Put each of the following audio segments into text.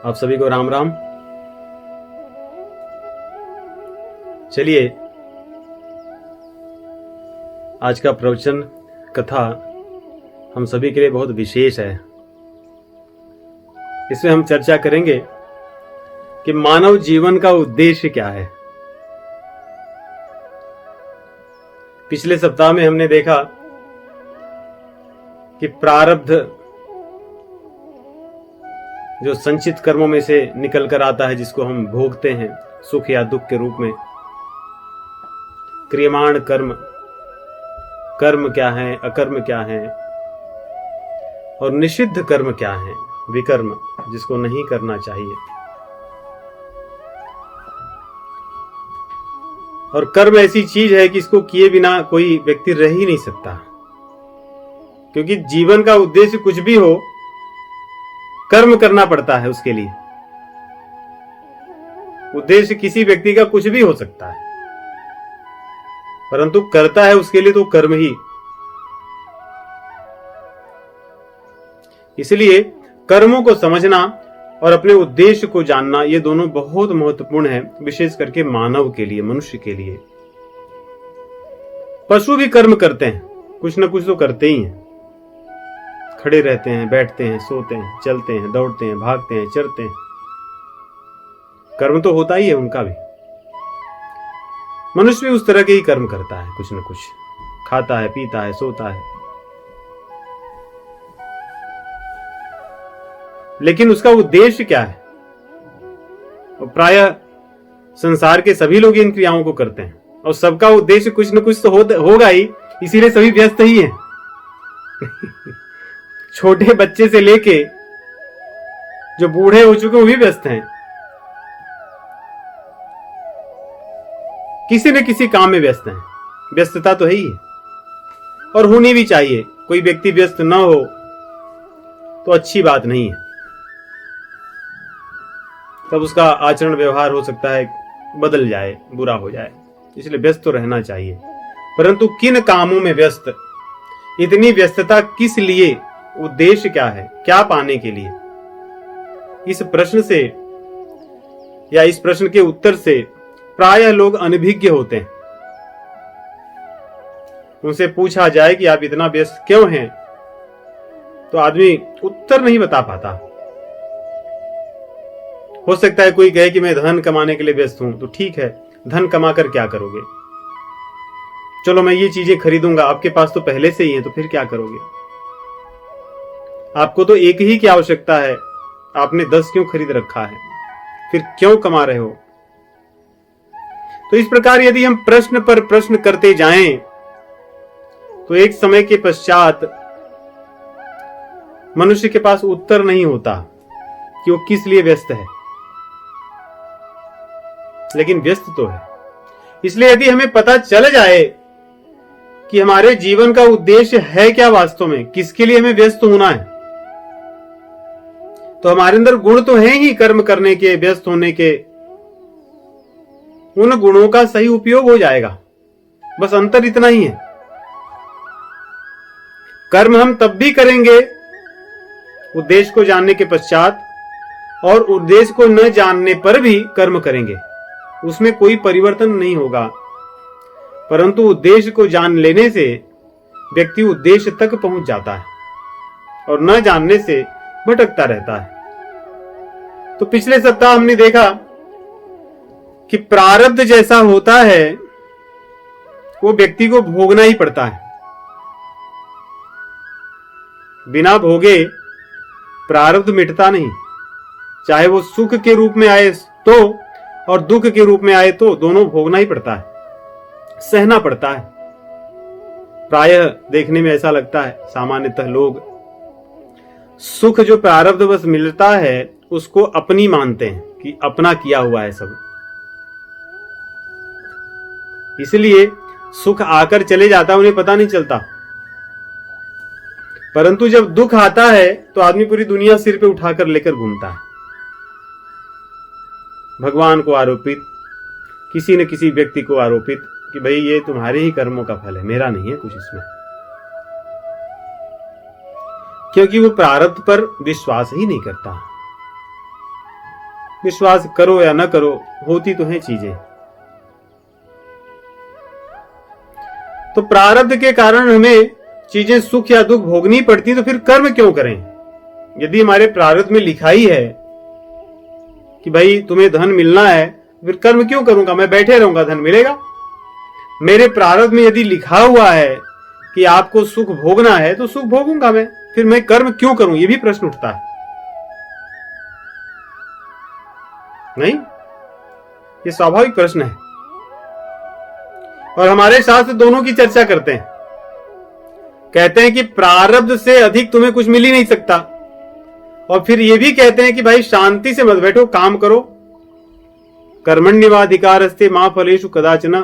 आप सभी को राम राम। चलिए, आज का प्रवचन कथा हम सभी के लिए बहुत विशेष है। इसमें हम चर्चा करेंगे कि मानव जीवन का उद्देश्य क्या है। पिछले सप्ताह में हमने देखा कि प्रारब्ध जो संचित कर्मों में से निकल कर आता है, जिसको हम भोगते हैं सुख या दुख के रूप में, क्रियमाण कर्म, कर्म क्या है, अकर्म क्या है, और निषिद्ध कर्म क्या है, विकर्म, जिसको नहीं करना चाहिए। और कर्म ऐसी चीज है कि इसको किए बिना कोई व्यक्ति रह ही नहीं सकता, क्योंकि जीवन का उद्देश्य कुछ भी हो, कर्म करना पड़ता है उसके लिए। उद्देश्य किसी व्यक्ति का कुछ भी हो सकता है, परंतु करता है उसके लिए तो कर्म ही। इसलिए कर्मों को समझना और अपने उद्देश्य को जानना, ये दोनों बहुत महत्वपूर्ण है, विशेष करके मानव के लिए, मनुष्य के लिए। पशु भी कर्म करते हैं, कुछ ना कुछ तो करते ही हैं। खड़े रहते हैं, बैठते हैं, सोते हैं, चलते हैं, दौड़ते हैं, भागते हैं, चरते हैं। कर्म तो होता ही है उनका भी। मनुष्य भी उस तरह के ही कर्म करता है, कुछ न कुछ खाता है, पीता है, सोता है, लेकिन उसका उद्देश्य क्या है? और प्रायः संसार के सभी लोग इन क्रियाओं को करते हैं, और सबका उद्देश्य कुछ न कुछ तो होगा ही, इसीलिए सभी व्यस्त ही हैं। छोटे बच्चे से लेके जो बूढ़े हो चुके वो भी व्यस्त हैं, किसी न किसी काम में व्यस्त हैं। व्यस्तता तो है ही है, और होनी भी चाहिए। कोई व्यक्ति व्यस्त ना हो तो अच्छी बात नहीं है, तब उसका आचरण व्यवहार हो सकता है बदल जाए, बुरा हो जाए। इसलिए व्यस्त तो रहना चाहिए, परंतु किन कामों में व्यस्त, इतनी व्यस्तता किस लिए, उद्देश्य क्या है, क्या पाने के लिए? इस प्रश्न से या इस प्रश्न के उत्तर से प्रायः लोग अनभिज्ञ होते हैं। उनसे पूछा जाए कि आप इतना व्यस्त क्यों हैं, तो आदमी उत्तर नहीं बता पाता। हो सकता है कोई कहे कि मैं धन कमाने के लिए व्यस्त हूं, तो ठीक है, धन कमाकर क्या करोगे? चलो मैं ये चीजें खरीदूंगा, आपके पास तो पहले से ही है, तो फिर क्या करोगे? आपको तो एक ही की आवश्यकता है, आपने 10 क्यों खरीद रखा है? फिर क्यों कमा रहे हो? तो इस प्रकार यदि हम प्रश्न पर प्रश्न करते जाएं, तो एक समय के पश्चात मनुष्य के पास उत्तर नहीं होता कि वो किस लिए व्यस्त है, लेकिन व्यस्त तो है। इसलिए यदि हमें पता चल जाए कि हमारे जीवन का उद्देश्य है क्या, वास्तव में किसके लिए हमें व्यस्त होना है, तो हमारे अंदर गुण तो हैं ही कर्म करने के, व्यस्त होने के। उन गुणों का सही उपयोग हो जाएगा। बस अंतर इतना ही है। कर्म हम तब भी करेंगे उद्देश्य को जानने के पश्चात, और उद्देश्य को न जानने पर भी कर्म करेंगे, उसमें कोई परिवर्तन नहीं होगा। परंतु उद्देश्य को जान लेने से व्यक्ति उद्देश्य तक पहुंच जाता है, और न जानने से भटकता रहता है। तो पिछले सप्ताह हमने देखा कि प्रारब्ध जैसा होता है वो व्यक्ति को भोगना ही पड़ता है। बिना भोगे प्रारब्ध मिटता नहीं, चाहे वो सुख के रूप में आए तो और दुख के रूप में आए तो, दोनों भोगना ही पड़ता है, सहना पड़ता है। प्रायः देखने में ऐसा लगता है, सामान्यतः लोग सुख जो प्रारब्ध बस मिलता है उसको अपनी मानते हैं कि अपना किया हुआ है सब, इसलिए सुख आकर चले जाता है, उन्हें पता नहीं चलता। परंतु जब दुख आता है तो आदमी पूरी दुनिया सिर पे उठाकर लेकर घूमता है, भगवान को आरोपित, किसी न किसी व्यक्ति को आरोपित कि भाई ये तुम्हारे ही कर्मों का फल है, मेरा नहीं है कुछ इसमें। क्योंकि वो प्रारब्ध पर विश्वास ही नहीं करता। विश्वास करो या न करो, होती तो हैं चीजें। तो प्रारब्ध के कारण हमें चीजें सुख या दुख भोगनी पड़ती, तो फिर कर्म क्यों करें? यदि हमारे प्रारब्ध में लिखा ही है कि भाई तुम्हें धन मिलना है, फिर कर्म क्यों करूंगा? मैं बैठे रहूंगा, धन मिलेगा। मेरे प्रारब्ध में यदि लिखा हुआ है कि आपको सुख भोगना है, तो सुख भोगूंगा मैं, फिर मैं कर्म क्यों करूं? ये भी प्रश्न उठता है, नहीं? ये स्वाभाविक प्रश्न है। और हमारे शास्त्र दोनों की चर्चा करते हैं, कहते हैं कि प्रारब्ध से अधिक तुम्हें कुछ मिल ही नहीं सकता, और फिर ये भी कहते हैं कि भाई शांति से मत बैठो, काम करो। कर्मण्येवाधिकारस्ते मा फलेषु कदाचन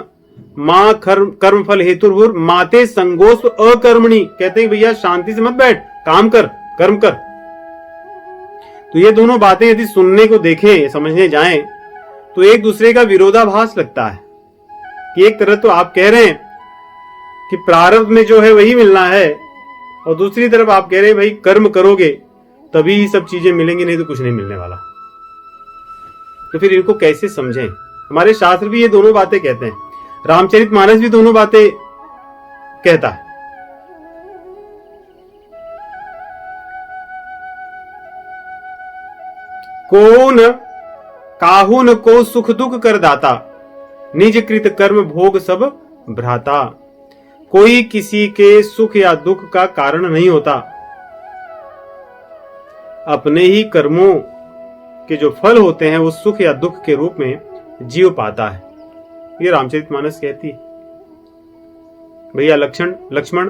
मां कर्म फल हेतुर्भुर माते संगोस्व अकर्मणि। कहते हैं भैया शांति से मत बैठ, काम कर, कर्म कर। तो ये दोनों बातें यदि सुनने को देखें, समझने जाएं, तो एक दूसरे का विरोधाभास लगता है कि एक तरह तो आप कह रहे हैं कि प्रारब्ध में जो है वही मिलना है, और दूसरी तरफ आप कह रहे हैं भाई कर्म करोगे तभी सब चीजें मिलेंगी, नहीं तो कुछ नहीं मिलने वाला। तो फिर इनको कैसे समझें? हमारे शास्त्र भी ये दोनों बातें कहते हैं, रामचरितमानस भी दोनों बातें कहता है। कौन काहुन को सुख दुख कर दाता, निज कृत कर्म भोग सब भ्राता। कोई किसी के सुख या दुख का कारण नहीं होता, अपने ही कर्मों के जो फल होते हैं वो सुख या दुख के रूप में जीव पाता है। ये रामचरितमानस कहती है। भैया लक्ष्मण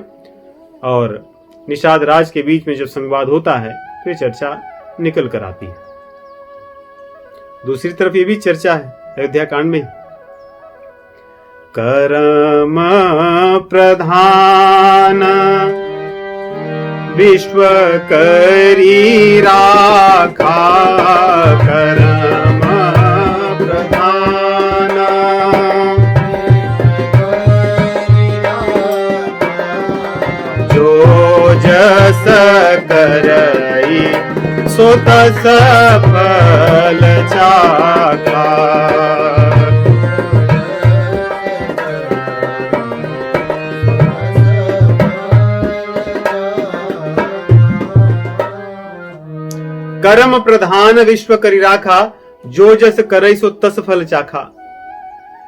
और निषाद राज के बीच में जब संवाद होता है तो ये चर्चा निकल कर आती है। दूसरी तरफ ये भी चर्चा है अयोध्या कांड में, कर्म प्रधान विश्व करी राखा, कर्म प्रधान जो जस करई सो तस फल चाखा। कर्म प्रधान विश्व करी राखा, जो जस करई सो तस फल चाखा।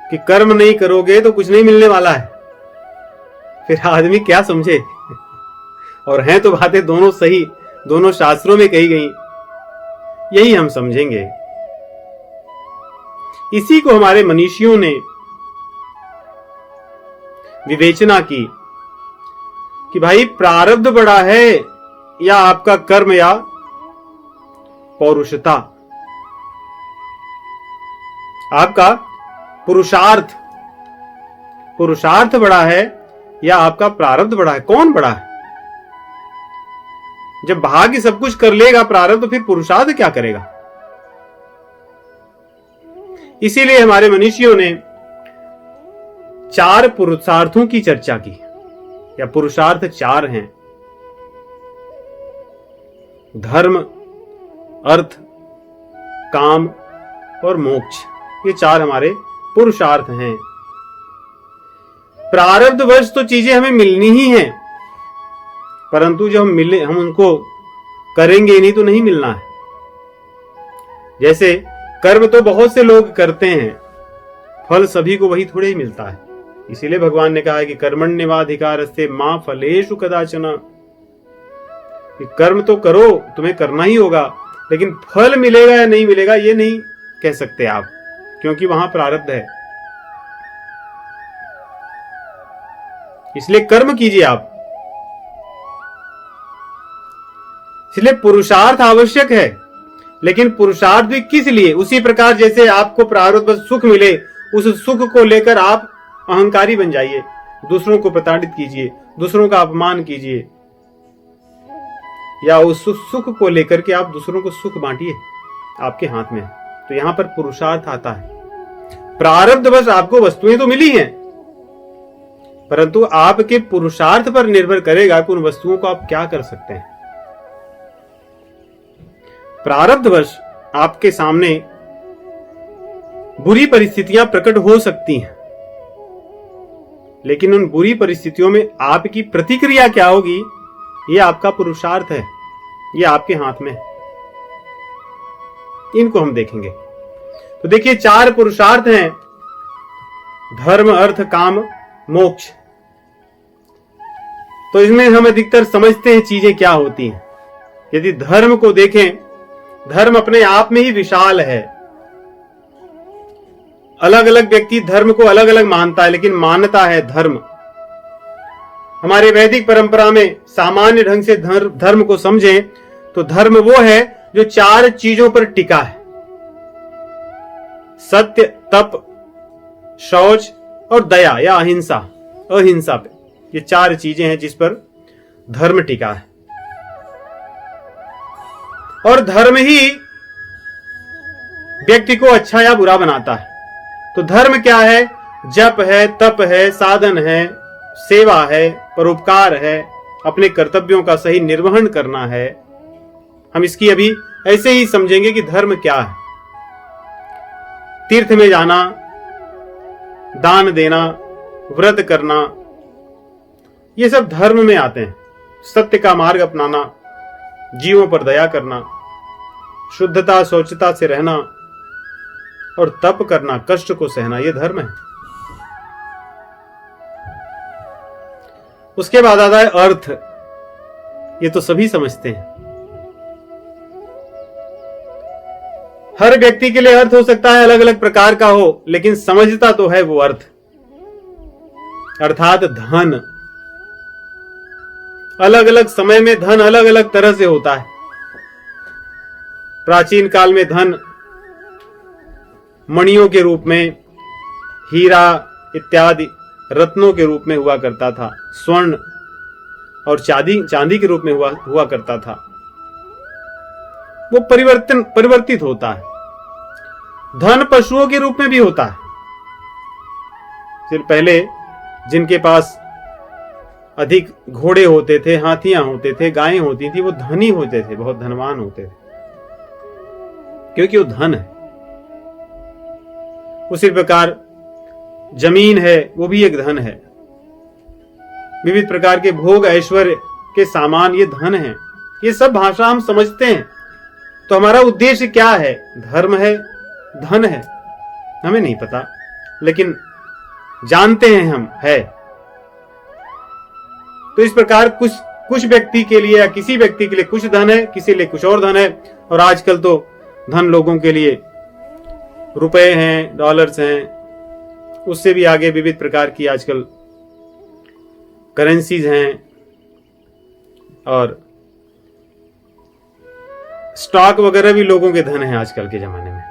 कि कर्म नहीं करोगे तो कुछ नहीं मिलने वाला है, फिर आदमी क्या समझे? और हैं तो बातें दोनों सही, दोनों शास्त्रों में कही गई, यही हम समझेंगे। इसी को हमारे मनीषियों ने विवेचना की कि भाई प्रारब्ध बड़ा है या आपका कर्म या पौरुषता, आपका पुरुषार्थ बड़ा है या आपका प्रारब्ध बड़ा है? कौन बड़ा है? जब भाग्य सब कुछ कर लेगा प्रारब्ध, तो फिर पुरुषार्थ क्या करेगा? इसीलिए हमारे मनीषियों ने 4 पुरुषार्थों की चर्चा की, या पुरुषार्थ 4 हैं। धर्म, अर्थ, काम और मोक्ष, ये 4 हमारे पुरुषार्थ हैं। प्रारब्धवश तो चीजें हमें मिलनी ही हैं, परंतु जब हम उनको करेंगे नहीं तो नहीं मिलना है। जैसे कर्म तो बहुत से लोग करते हैं, फल सभी को वही थोड़े ही मिलता है। इसीलिए भगवान ने कहा है कि कर्मण्येवाधिकारस्ते मा फलेषु कदाचन। कर्म तो करो, तुम्हें करना ही होगा, लेकिन फल मिलेगा या नहीं मिलेगा ये नहीं कह सकते आप, क्योंकि वहां प्रारब्ध है। इसलिए कर्म कीजिए आप। इसलिए पुरुषार्थ आवश्यक है, लेकिन पुरुषार्थ भी किस लिए? उसी प्रकार जैसे आपको प्रारब्ध सुख मिले, उस सुख को लेकर आप अहंकारी बन जाइए, दूसरों को प्रताड़ित कीजिए, दूसरों का अपमान कीजिए, या उस सुख को लेकर के आप दूसरों को सुख बांटिए, आपके हाथ में है। तो यहां पर पुरुषार्थ आता है। प्रारब्ध बस आपको वस्तुएं तो मिली हैं, परंतु आपके पुरुषार्थ पर निर्भर करेगा कि उन वस्तुओं को आप क्या कर सकते हैं। प्रारब्धवश आपके सामने बुरी परिस्थितियां प्रकट हो सकती हैं, लेकिन उन बुरी परिस्थितियों में आपकी प्रतिक्रिया क्या होगी, यह आपका पुरुषार्थ है, यह आपके हाथ में है। इनको हम देखेंगे। तो देखिए, 4 पुरुषार्थ हैं: धर्म, अर्थ, काम, मोक्ष। तो इसमें हम अधिकतर समझते हैं चीजें क्या होती हैं। यदि धर्म को देखें, धर्म अपने आप में ही विशाल है। अलग अलग व्यक्ति धर्म को अलग अलग मानता है, लेकिन मान्यता है धर्म। हमारे वैदिक परंपरा में सामान्य ढंग से धर्म को समझें तो धर्म वो है जो 4 चीजों पर टिका है: सत्य, तप, शौच और दया या अहिंसा। अहिंसा पे ये 4 चीजें हैं जिस पर धर्म टिका है। और धर्म ही व्यक्ति को अच्छा या बुरा बनाता है। तो धर्म क्या है? जप है, तप है, साधन है, सेवा है, परोपकार है, अपने कर्तव्यों का सही निर्वहन करना है। हम इसकी अभी ऐसे ही समझेंगे कि धर्म क्या है। तीर्थ में जाना, दान देना, व्रत करना, ये सब धर्म में आते हैं। सत्य का मार्ग अपनाना, जीवों पर दया करना, शुद्धता स्वच्छता से रहना और तप करना, कष्ट को सहना, यह धर्म है। उसके बाद आता है अर्थ। ये तो सभी समझते हैं। हर व्यक्ति के लिए अर्थ हो सकता है अलग अलग प्रकार का हो, लेकिन समझता तो है वो अर्थ, अर्थात धन। अलग अलग समय में धन अलग अलग तरह से होता है। प्राचीन काल में धन मणियों के रूप में, हीरा इत्यादि रत्नों के रूप में हुआ करता था। स्वर्ण और चांदी के रूप में हुआ करता था। वो परिवर्तित होता है। धन पशुओं के रूप में भी होता है। सिर्फ पहले जिनके पास अधिक घोड़े होते थे, हाथियां होते थे, गायें होती थी, वो धनी होते थे, बहुत धनवान होते थे, क्योंकि वो धन है। उसी प्रकार जमीन है, वो भी एक धन है। विविध प्रकार के भोग ऐश्वर्य के सामान, ये धन है। ये सब भाषा हम समझते हैं। तो हमारा उद्देश्य क्या है? धर्म है, धन है, हमें नहीं पता, लेकिन जानते हैं हम है। तो इस प्रकार कुछ व्यक्ति के लिए या किसी व्यक्ति के लिए कुछ धन है, किसी लिए कुछ और धन है। और आजकल तो धन लोगों के लिए रुपए हैं, डॉलर्स हैं, उससे भी आगे विविध प्रकार की आजकल करेंसीज हैं और स्टॉक वगैरह भी लोगों के धन है आजकल के जमाने में।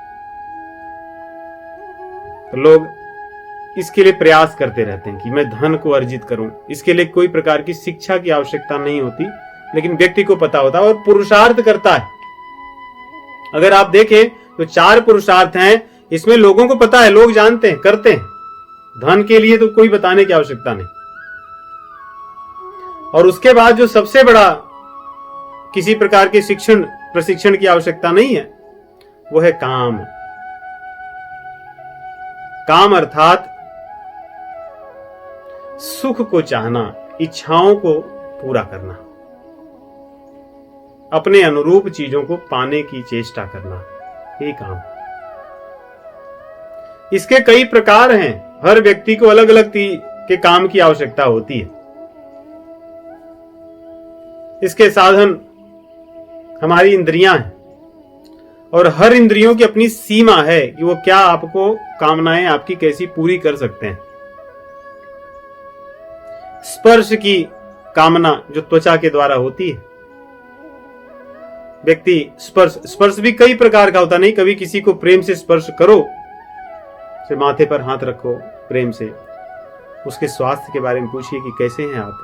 तो लोग इसके लिए प्रयास करते रहते हैं कि मैं धन को अर्जित करूं। इसके लिए कोई प्रकार की शिक्षा की आवश्यकता नहीं होती, लेकिन व्यक्ति को पता होता है और पुरुषार्थ करता है। अगर आप देखें तो 4 पुरुषार्थ हैं, इसमें लोगों को पता है, लोग जानते हैं, करते हैं। धन के लिए तो कोई बताने की आवश्यकता नहीं। और उसके बाद जो सबसे बड़ा, किसी प्रकार के प्रशिक्षण की आवश्यकता नहीं है, वो है काम। काम अर्थात सुख को चाहना, इच्छाओं को पूरा करना, अपने अनुरूप चीजों को पाने की चेष्टा करना, ये काम। इसके कई प्रकार हैं। हर व्यक्ति को अलग अलग के काम की आवश्यकता होती है। इसके साधन हमारी इंद्रियां हैं, और हर इंद्रियों की अपनी सीमा है कि वो क्या आपको कामनाएं आपकी कैसी पूरी कर सकते हैं। स्पर्श की कामना जो त्वचा के द्वारा होती है, व्यक्ति स्पर्श भी कई प्रकार का होता नहीं। कभी किसी को प्रेम से स्पर्श करो, से माथे पर हाथ रखो प्रेम से, उसके स्वास्थ्य के बारे में पूछिए कि कैसे हैं आप,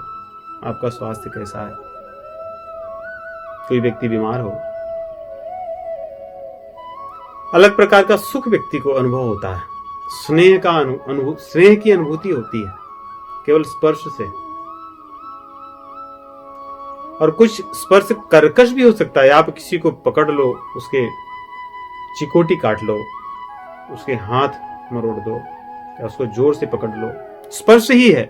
आपका स्वास्थ्य कैसा है। कोई व्यक्ति बीमार हो, अलग प्रकार का सुख व्यक्ति को अनुभव होता है। स्नेह का स्नेह की अनुभूति होती है केवल स्पर्श से। और कुछ स्पर्श कर्कश भी हो सकता है। आप किसी को पकड़ लो, उसके चिकोटी काट लो, उसके हाथ मरोड़ दो या उसको जोर से पकड़ लो, स्पर्श ही है।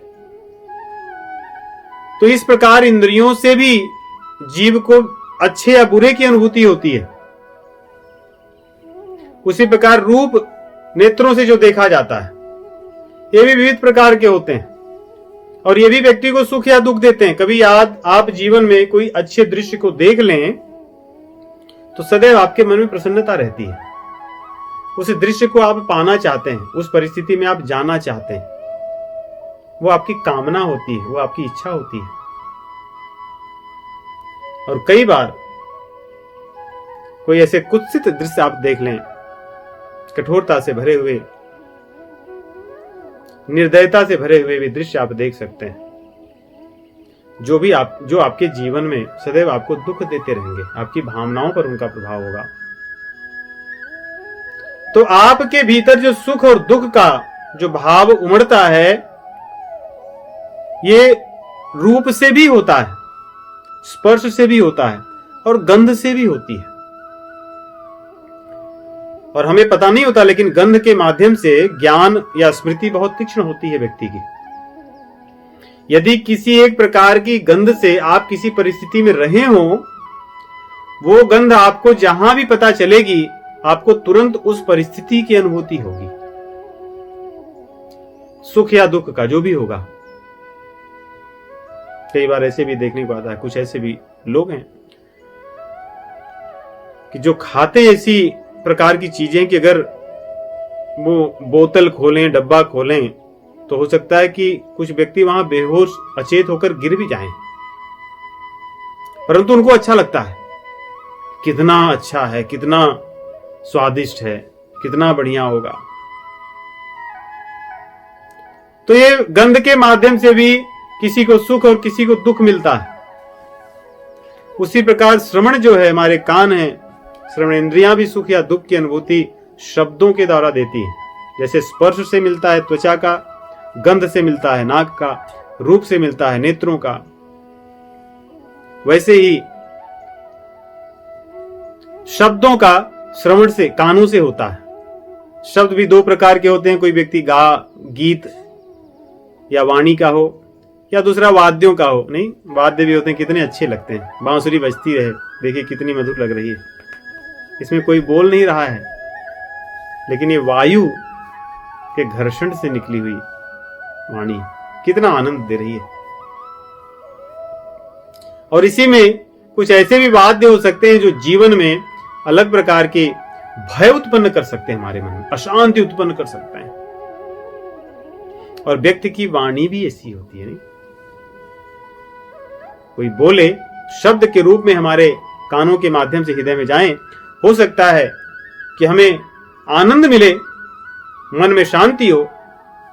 तो इस प्रकार इंद्रियों से भी जीव को अच्छे या बुरे की अनुभूति होती है। उसी प्रकार रूप नेत्रों से जो देखा जाता है, ये भी विविध प्रकार के होते हैं और ये भी व्यक्ति को सुख या दुख देते हैं। कभी आप जीवन में कोई अच्छे दृश्य को देख लें तो सदैव आपके मन में प्रसन्नता रहती है। उस दृश्य को आप पाना चाहते हैं, उस परिस्थिति में आप जाना चाहते हैं, वो आपकी कामना होती है, वो आपकी इच्छा होती है। और कई बार कोई ऐसे कुत्सित दृश्य आप देख लें, कठोरता से भरे हुए, निर्दयता से भरे हुए भी दृश्य आप देख सकते हैं, जो आपके जीवन में सदैव आपको दुख देते रहेंगे, आपकी भावनाओं पर उनका प्रभाव होगा। तो आपके भीतर जो सुख और दुख का जो भाव उमड़ता है, ये रूप से भी होता है, स्पर्श से भी होता है और गंध से भी होती है। और हमें पता नहीं होता, लेकिन गंध के माध्यम से ज्ञान या स्मृति बहुत तीक्ष्ण होती है व्यक्ति की। यदि किसी एक प्रकार की गंध से आप किसी परिस्थिति में रहे हो, वो गंध आपको जहां भी पता चलेगी, आपको तुरंत उस परिस्थिति की अनुभूति होगी, सुख या दुख का जो भी होगा। कई बार ऐसे भी देखने को आता है, कुछ ऐसे भी लोग हैं कि जो खाते ऐसी प्रकार की चीजें कि अगर वो बोतल खोलें, डब्बा खोलें, तो हो सकता है कि कुछ व्यक्ति वहां बेहोश अचेत होकर गिर भी जाएं, परंतु उनको अच्छा लगता है, कितना अच्छा है, कितना स्वादिष्ट है, कितना बढ़िया होगा। तो ये गंध के माध्यम से भी किसी को सुख और किसी को दुख मिलता है। उसी प्रकार श्रवण जो है, हमारे कान हैं, श्रवण इंद्रियां भी सुख या दुख की अनुभूति शब्दों के द्वारा देती है। जैसे स्पर्श से मिलता है त्वचा का, गंध से मिलता है नाक का, रूप से मिलता है नेत्रों का, वैसे ही शब्दों का श्रवण से, कानों से होता है। शब्द भी दो प्रकार के होते हैं, कोई व्यक्ति गीत या वाणी का हो, या दूसरा वाद्यों का हो। नहीं, वाद्य भी होते हैं, कितने अच्छे लगते हैं, बांसुरी बजती रहे, देखिए कितनी मधुर लग रही है, इसमें कोई बोल नहीं रहा है, लेकिन ये वायु के घर्षण से निकली हुई वाणी कितना आनंद दे रही है। और इसी में कुछ ऐसे भी वाद्य हो सकते हैं जो जीवन में अलग प्रकार के भय उत्पन्न कर सकते हैं, हमारे मन में अशांति उत्पन्न कर सकते हैं। और व्यक्ति की वाणी भी ऐसी होती है, नहीं, कोई बोले, शब्द के रूप में हमारे कानों के माध्यम से हृदय में जाएं, हो सकता है कि हमें आनंद मिले, मन में शांति हो।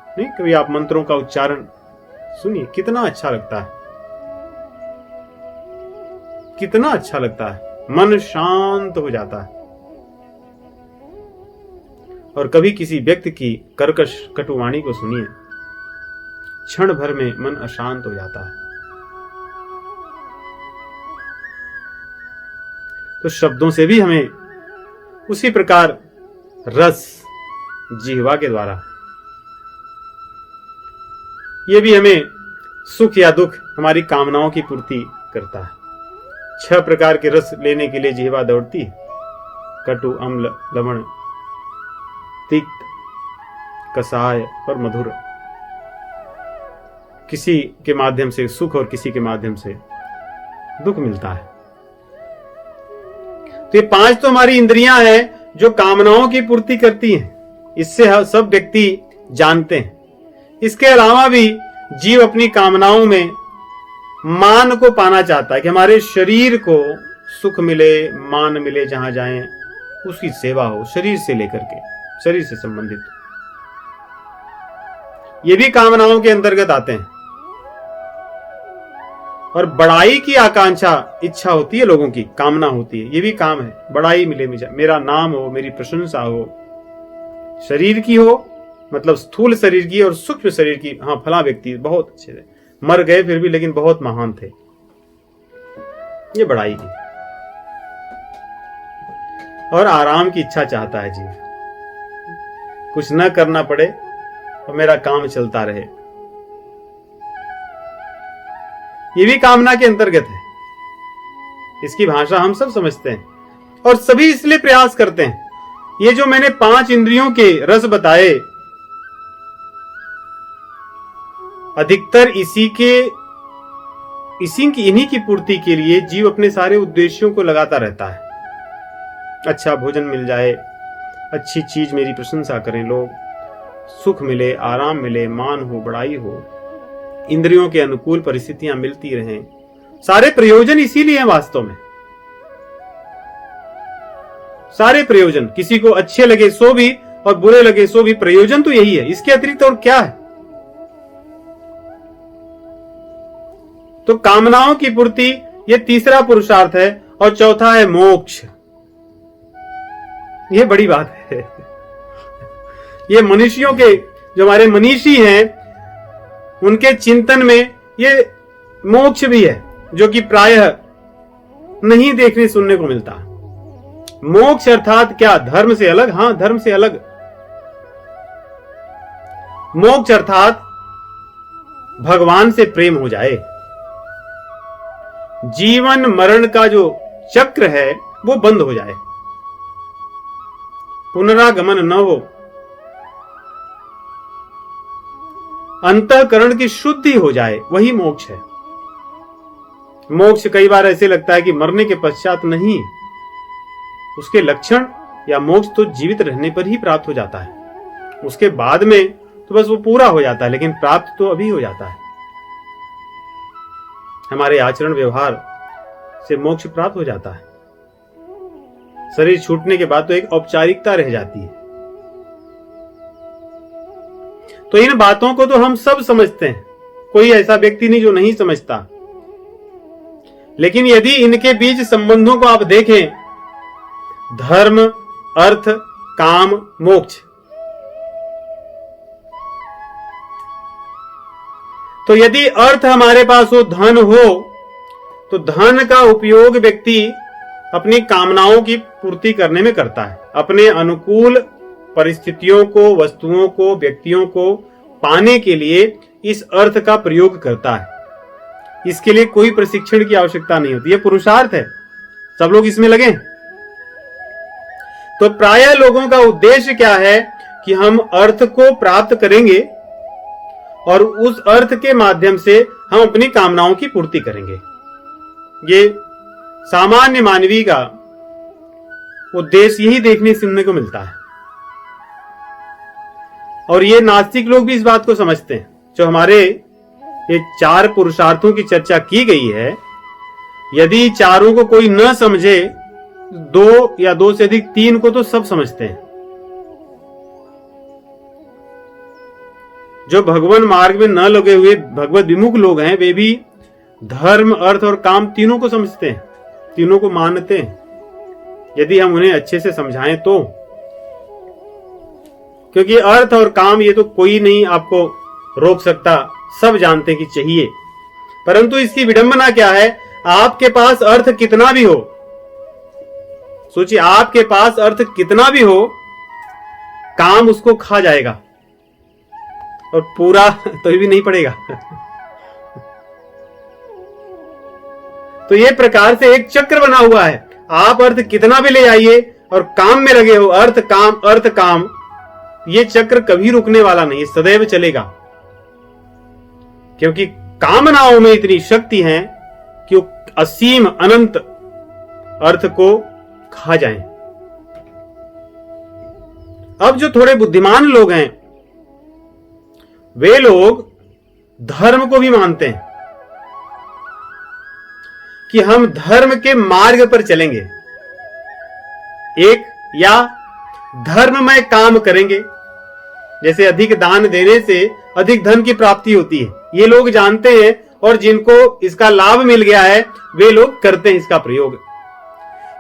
नहीं, कभी आप मंत्रों का उच्चारण सुनिए, कितना अच्छा लगता है, कितना अच्छा लगता है, मन शांत हो जाता है। और कभी किसी व्यक्ति की कर्कश कटुवाणी को सुनिए, क्षण भर में मन अशांत हो जाता है। तो शब्दों से भी हमें उसी प्रकार रस जिह्वा के द्वारा, ये भी हमें सुख या दुख, हमारी कामनाओं की पूर्ति करता है। 6 प्रकार के रस लेने के लिए जिह्वा दौड़ती है, कटु, अम्ल, लवण, तिक्त, कसाय और मधुर। किसी के माध्यम से सुख और किसी के माध्यम से दुख मिलता है। तो ये 5 तो हमारी इंद्रियां हैं जो कामनाओं की पूर्ति करती हैं, इससे सब व्यक्ति जानते हैं। इसके अलावा भी जीव अपनी कामनाओं में मान को पाना चाहता है कि हमारे शरीर को सुख मिले, मान मिले, जहां जाएं उसकी सेवा हो, शरीर से लेकर के, शरीर से संबंधित, ये भी कामनाओं के अंतर्गत आते हैं। और बड़ाई की आकांक्षा, इच्छा होती है लोगों की, कामना होती है, ये भी काम है। बड़ाई मिले मुझे, मेरा नाम हो, मेरी प्रशंसा हो, शरीर की हो, मतलब स्थूल शरीर की, और सूक्ष्म शरीर की। हाँ, फला व्यक्ति बहुत अच्छे थे, मर गए फिर भी लेकिन बहुत महान थे, ये बड़ाई की। और आराम की इच्छा चाहता है जीव, कुछ न करना पड़े और मेरा काम चलता रहे। ये भी कामना के अंतर्गत है। इसकी भाषा हम सब समझते हैं और सभी इसलिए प्रयास करते हैं। ये जो मैंने 5 इंद्रियों के रस बताए, अधिकतर इन्हीं की पूर्ति के लिए जीव अपने सारे उद्देश्यों को लगाता रहता है। अच्छा भोजन मिल जाए, अच्छी चीज मेरी प्रशंसा करें लोग, सुख मिले, आराम मिले, मान हो, बड़ाई हो, इंद्रियों के अनुकूल परिस्थितियां मिलती रहें। सारे प्रयोजन इसीलिए हैं वास्तव में। सारे प्रयोजन, किसी को अच्छे लगे सो भी और बुरे लगे सो भी, प्रयोजन तो यही है। इसके अतिरिक्त और क्या है? तो कामनाओं की पूर्ति ये तीसरा पुरुषार्थ है और चौथा है मोक्ष। ये बड़ी बात है। ये मनुष्यों के, जो हमारे मनीषी हैं, उनके चिंतन में ये मोक्ष भी है, जो कि प्रायः नहीं देखने सुनने को मिलता। मोक्ष अर्थात क्या? धर्म से अलग। हां, धर्म से अलग। मोक्ष अर्थात भगवान से प्रेम हो जाए। जीवन मरण का जो चक्र है वो बंद हो जाए, पुनरागमन न हो, अंतःकरण की शुद्धि हो जाए, वही मोक्ष है। मोक्ष कई बार ऐसे लगता है कि मरने के पश्चात नहीं, उसके लक्षण या मोक्ष तो जीवित रहने पर ही प्राप्त हो जाता है। उसके बाद में तो बस वो पूरा हो जाता है, लेकिन प्राप्त तो अभी हो जाता है। हमारे आचरण व्यवहार से मोक्ष प्राप्त हो जाता है। शरीर छूटने के बाद तो एक औपचारिकता रह जाती है। तो इन बातों को तो हम सब समझते हैं, कोई ऐसा व्यक्ति नहीं जो नहीं समझता। लेकिन यदि इनके बीच संबंधों को आप देखें, धर्म, अर्थ, काम, मोक्ष, तो यदि अर्थ हमारे पास हो, धन हो, तो धन का उपयोग व्यक्ति अपनी कामनाओं की पूर्ति करने में करता है। अपने अनुकूल परिस्थितियों को, वस्तुओं को, व्यक्तियों को पाने के लिए इस अर्थ का प्रयोग करता है। इसके लिए कोई प्रशिक्षण की आवश्यकता नहीं होती। यह पुरुषार्थ है, सब लोग इसमें लगे। तो प्रायः लोगों का उद्देश्य क्या है कि हम अर्थ को प्राप्त करेंगे और उस अर्थ के माध्यम से हम अपनी कामनाओं की पूर्ति करेंगे। ये सामान्य मानवी का उद्देश्य यही देखने सुनने को मिलता है। और ये नास्तिक लोग भी इस बात को समझते हैं। जो हमारे ये 4 पुरुषार्थों की चर्चा की गई है, यदि चारों को कोई न समझे, 2 या 2 से अधिक 3 को तो सब समझते हैं। जो भगवान मार्ग में न लगे हुए भगवत विमुख लोग हैं, वे भी धर्म, अर्थ और काम तीनों को समझते हैं, तीनों को मानते हैं, यदि हम उन्हें अच्छे से समझाएं तो। क्योंकि अर्थ और काम ये तो कोई नहीं आपको रोक सकता, सब जानते हैं कि चाहिए। परंतु इसकी विडंबना क्या है? आपके पास अर्थ कितना भी हो, सोचिए, आपके पास अर्थ कितना भी हो, काम उसको खा जाएगा और पूरा तो भी नहीं पड़ेगा। तो ये प्रकार से एक चक्र बना हुआ है। आप अर्थ कितना भी ले आइए और काम में लगे हो, अर्थ काम, अर्थ काम, ये चक्र कभी रुकने वाला नहीं, सदैव चलेगा। क्योंकि कामनाओं में इतनी शक्ति है कि वो असीम अनंत अर्थ को खा जाएं। अब जो थोड़े बुद्धिमान लोग हैं, वे लोग धर्म को भी मानते हैं कि हम धर्म के मार्ग पर चलेंगे, एक या धर्ममय काम करेंगे। जैसे अधिक दान देने से अधिक धन की प्राप्ति होती है, ये लोग जानते हैं, और जिनको इसका लाभ मिल गया है वे लोग करते हैं इसका प्रयोग।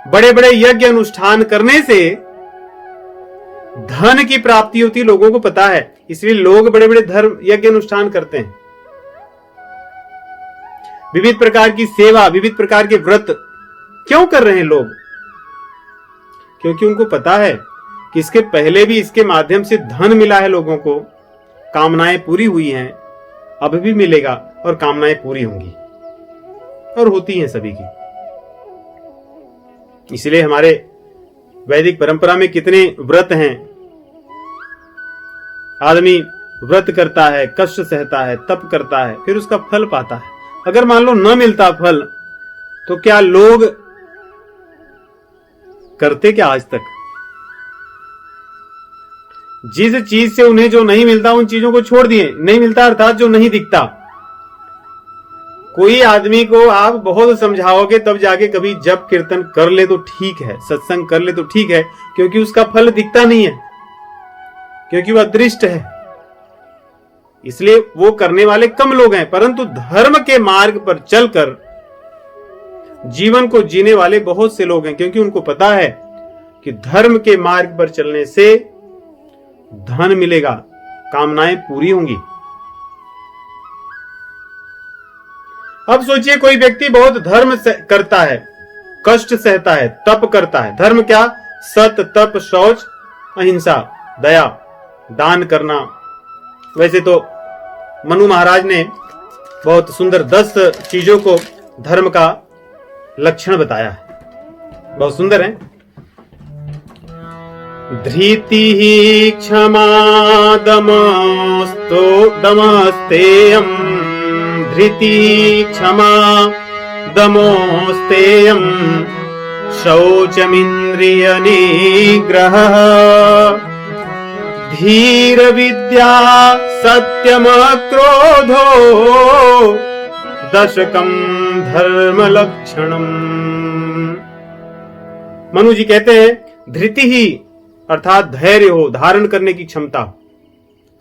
बड़े बड़े यज्ञ अनुष्ठान करने से धन की प्राप्ति होती है, लोगों को पता है, इसलिए लोग बड़े बड़े धर्म यज्ञ अनुष्ठान करते हैं। विविध प्रकार की सेवा, विविध प्रकार के व्रत क्यों कर रहे हैं लोग? क्योंकि उनको पता है कि इसके पहले भी इसके माध्यम से धन मिला है लोगों को, कामनाएं पूरी हुई हैं, अब भी मिलेगा और कामनाएं पूरी होंगी और होती हैं सभी की। इसलिए हमारे वैदिक परंपरा में कितने व्रत हैं। आदमी व्रत करता है, कष्ट सहता है, तप करता है, फिर उसका फल पाता है। अगर मान लो न मिलता फल, तो क्या लोग करते क्या आज तक? जिस चीज से उन्हें जो नहीं मिलता उन चीजों को छोड़ दिए। नहीं मिलता अर्थात जो नहीं दिखता। कोई आदमी को आप बहुत समझाओगे तब जाके कभी जप कीर्तन कर ले तो ठीक है, सत्संग कर ले तो ठीक है, क्योंकि उसका फल दिखता नहीं है, क्योंकि वह अदृष्ट है। इसलिए वो करने वाले कम लोग हैं। परंतु धर्म के मार्ग पर चलकर जीवन को जीने वाले बहुत से लोग हैं, क्योंकि उनको पता है कि धर्म के मार्ग पर चलने से धन मिलेगा, कामनाएं पूरी होंगी। अब सोचिए कोई व्यक्ति बहुत धर्म करता है, कष्ट सहता है, तप करता है। धर्म क्या? सत, तप, शौच, अहिंसा, दया, दान करना। वैसे तो मनु महाराज ने बहुत सुंदर 10 चीजों को धर्म का लक्षण बताया है, बहुत सुंदर है। धृति क्षमा दमस्तेयम, धृति क्षमा दमोस्तेयम, शौचमिंद्रिय निग्रह, धीर विद्या सत्यम क्रोधो, दशकम धर्म लक्षणम। मनु जी कहते हैं धृति ही अर्थात धैर्य हो, धारण करने की क्षमता,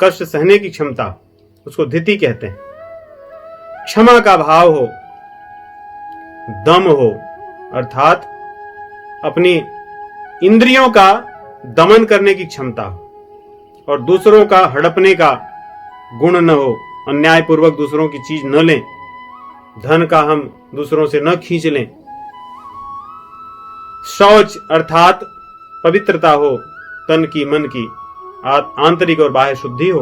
कष्ट सहने की क्षमता, उसको धृति कहते हैं। क्षमा का भाव हो, दम हो अर्थात अपनी इंद्रियों का दमन करने की क्षमता हो, और दूसरों का हड़पने का गुण न हो, अन्यायपूर्वक दूसरों की चीज न लें, धन का हम दूसरों से न खींच लें। शौच अर्थात पवित्रता हो, तन की मन की आंतरिक और बाह्य शुद्धि हो,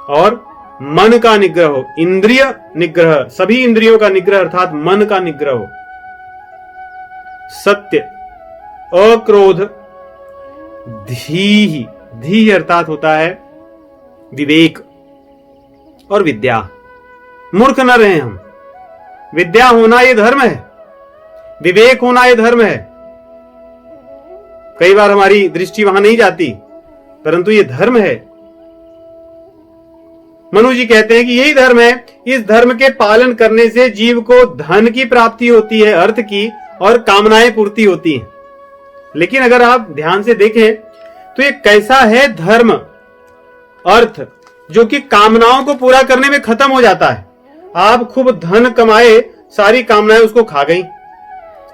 और मन का निग्रह हो, इंद्रिय निग्रह, सभी इंद्रियों का निग्रह अर्थात मन का निग्रह हो। सत्य, अक्रोध, धी, धी अर्थात होता है विवेक, और विद्या। मूर्ख न रहे हम। विद्या होना यह धर्म है, विवेक होना यह धर्म है। कई बार हमारी दृष्टि वहां नहीं जाती, परंतु यह धर्म है। मनु जी कहते हैं कि यही धर्म है। इस धर्म के पालन करने से जीव को धन की प्राप्ति होती है, अर्थ की, और कामनाएं पूर्ति होती हैं। लेकिन अगर आप ध्यान से देखें तो ये कैसा है धर्म, अर्थ, जो कि कामनाओं को पूरा करने में खत्म हो जाता है। आप खूब धन कमाए, सारी कामनाएं उसको खा गई।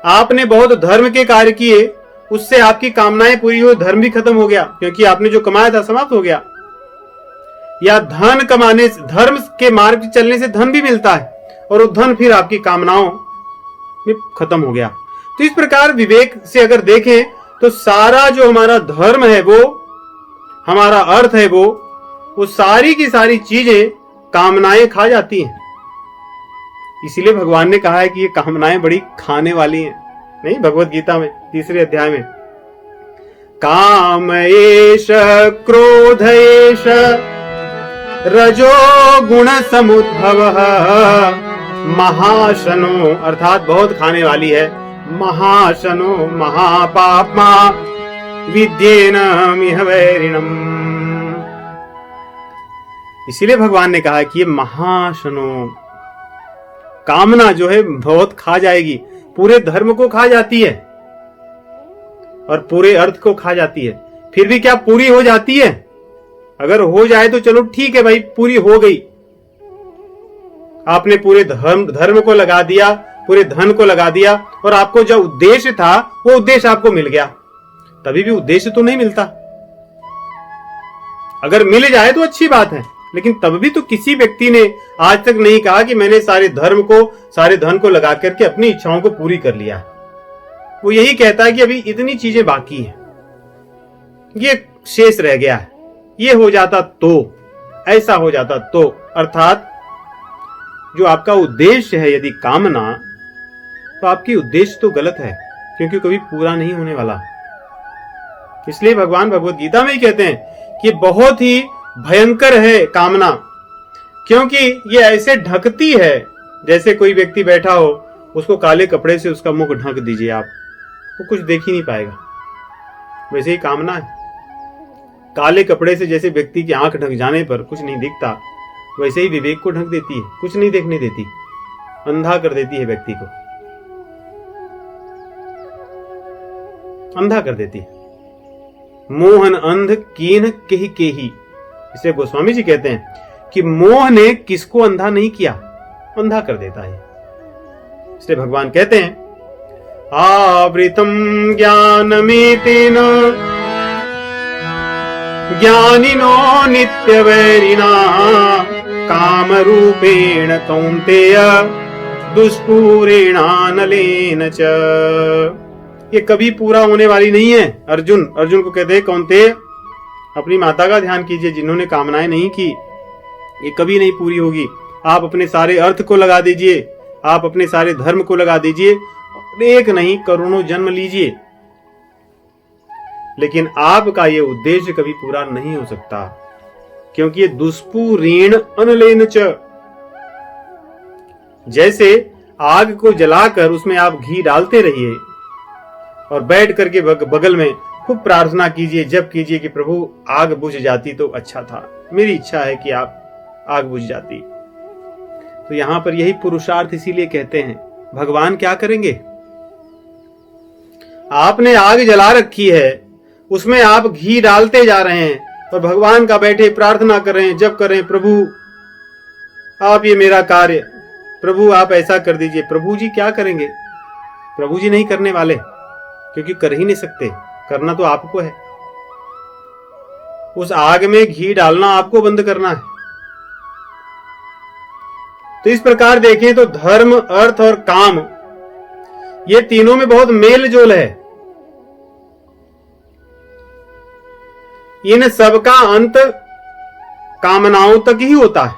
आपने बहुत धर्म के कार्य किए, उससे आपकी कामनाएं पूरी हुई, धर्म भी खत्म हो गया, क्योंकि आपने जो कमाया था समाप्त हो गया। या धन कमाने से, धर्म के मार्ग चलने से धन भी मिलता है, और वो धन फिर आपकी कामनाओं में खत्म हो गया। तो इस प्रकार विवेक से अगर देखें तो सारा जो हमारा धर्म है, वो हमारा अर्थ है, वो सारी की सारी चीजें कामनाएं खा जाती हैं। इसीलिए भगवान ने कहा है कि ये कामनाएं बड़ी खाने वाली हैं। नहीं, भगवत गीता में 3 अध्याय में, काम एष क्रोध एष रजो गुण समुद्भव, महाशनो अर्थात बहुत खाने वाली है, महाशनो महापाप्मा विद्येनमिह वैरिणम्। इसीलिए भगवान ने कहा कि ये महाशनो, कामना जो है बहुत खा जाएगी, पूरे धर्म को खा जाती है और पूरे अर्थ को खा जाती है। फिर भी क्या पूरी हो जाती है? अगर हो जाए तो चलो ठीक है भाई, पूरी हो गई। आपने पूरे धर्म को लगा दिया, पूरे धन को लगा दिया, और आपको जो उद्देश्य था वो उद्देश्य आपको मिल गया। तभी भी उद्देश्य तो नहीं मिलता। अगर मिल जाए तो अच्छी बात है, लेकिन तब भी तो किसी व्यक्ति ने आज तक नहीं कहा कि मैंने सारे धर्म को, सारे धन को लगा करके अपनी इच्छाओं को पूरी कर लिया। वो यही कहता है कि अभी इतनी चीजें बाकी हैं। ये शेष रह गया है, ये हो जाता तो, ऐसा हो जाता तो, अर्थात जो आपका उद्देश्य है यदि कामना, तो आपकी उद्देश्य तो गलत है, क्योंकि कभी पूरा नहीं होने वाला। इसलिए भगवान भगवत गीता में ही कहते हैं कि बहुत ही भयंकर है कामना, क्योंकि ये ऐसे ढकती है, जैसे कोई व्यक्ति बैठा हो, उसको काले कपड़े से उसका मुख ढक दीजिए आप, वो कुछ देख ही नहीं पाएगा। वैसे ही कामना है, काले कपड़े से जैसे व्यक्ति की आंख ढक जाने पर कुछ नहीं दिखता, वैसे ही विवेक को ढक देती है, कुछ नहीं देखने देती, अंधा कर देती है, व्यक्ति को अंधा कर देती है। मोहन अंध कीन केहि केहि, इसे गोस्वामी जी कहते हैं कि मोह ने किसको अंधा नहीं किया, अंधा कर देता है। इसलिए भगवान कहते हैं आवृतम ज्ञानमेतेन ज्ञानिनो नित्यवैरिणा काम रूपेण कौन्तेय दुष्पूरेणानलेन च। ये कभी पूरा होने वाली नहीं है। अर्जुन को कहते हैं कौन्तेय, अपनी माता का ध्यान कीजिए, जिन्होंने कामनाएं नहीं की, ये कभी नहीं पूरी होगी। आप अपने सारे अर्थ को लगा दीजिए, आप अपने सारे धर्म को लगा दीजिए, एक नहीं करोड़ों जन्म लीजिए, लेकिन आपका ये उद्देश्य कभी पूरा नहीं हो सकता, क्योंकि ये दुष्पूरेण अनलेन च। जैसे आग को जलाकर उसमें आप घी डालते रहिए और बैठ करके बगल में खूब प्रार्थना कीजिए, जप कीजिए कि प्रभु आग बुझ जाती तो अच्छा था, मेरी इच्छा है कि आप आग बुझ जाती। तो यहां पर यही पुरुषार्थ इसीलिए कहते हैं। भगवान क्या करेंगे? आपने आग जला रखी है, उसमें आप घी डालते जा रहे हैं और भगवान का बैठे प्रार्थना कर रहे हैं, जप कर रहे हैं, प्रभु आप ये मेरा कार्य, प्रभु आप ऐसा कर दीजिए। प्रभु जी क्या करेंगे? प्रभु जी नहीं करने वाले, क्योंकि कर ही नहीं सकते, करना तो आपको है। उस आग में घी डालना आपको बंद करना है। तो इस प्रकार देखें तो धर्म, अर्थ और काम, ये तीनों में बहुत मेल जोल है। इन सबका अंत कामनाओं तक ही होता है,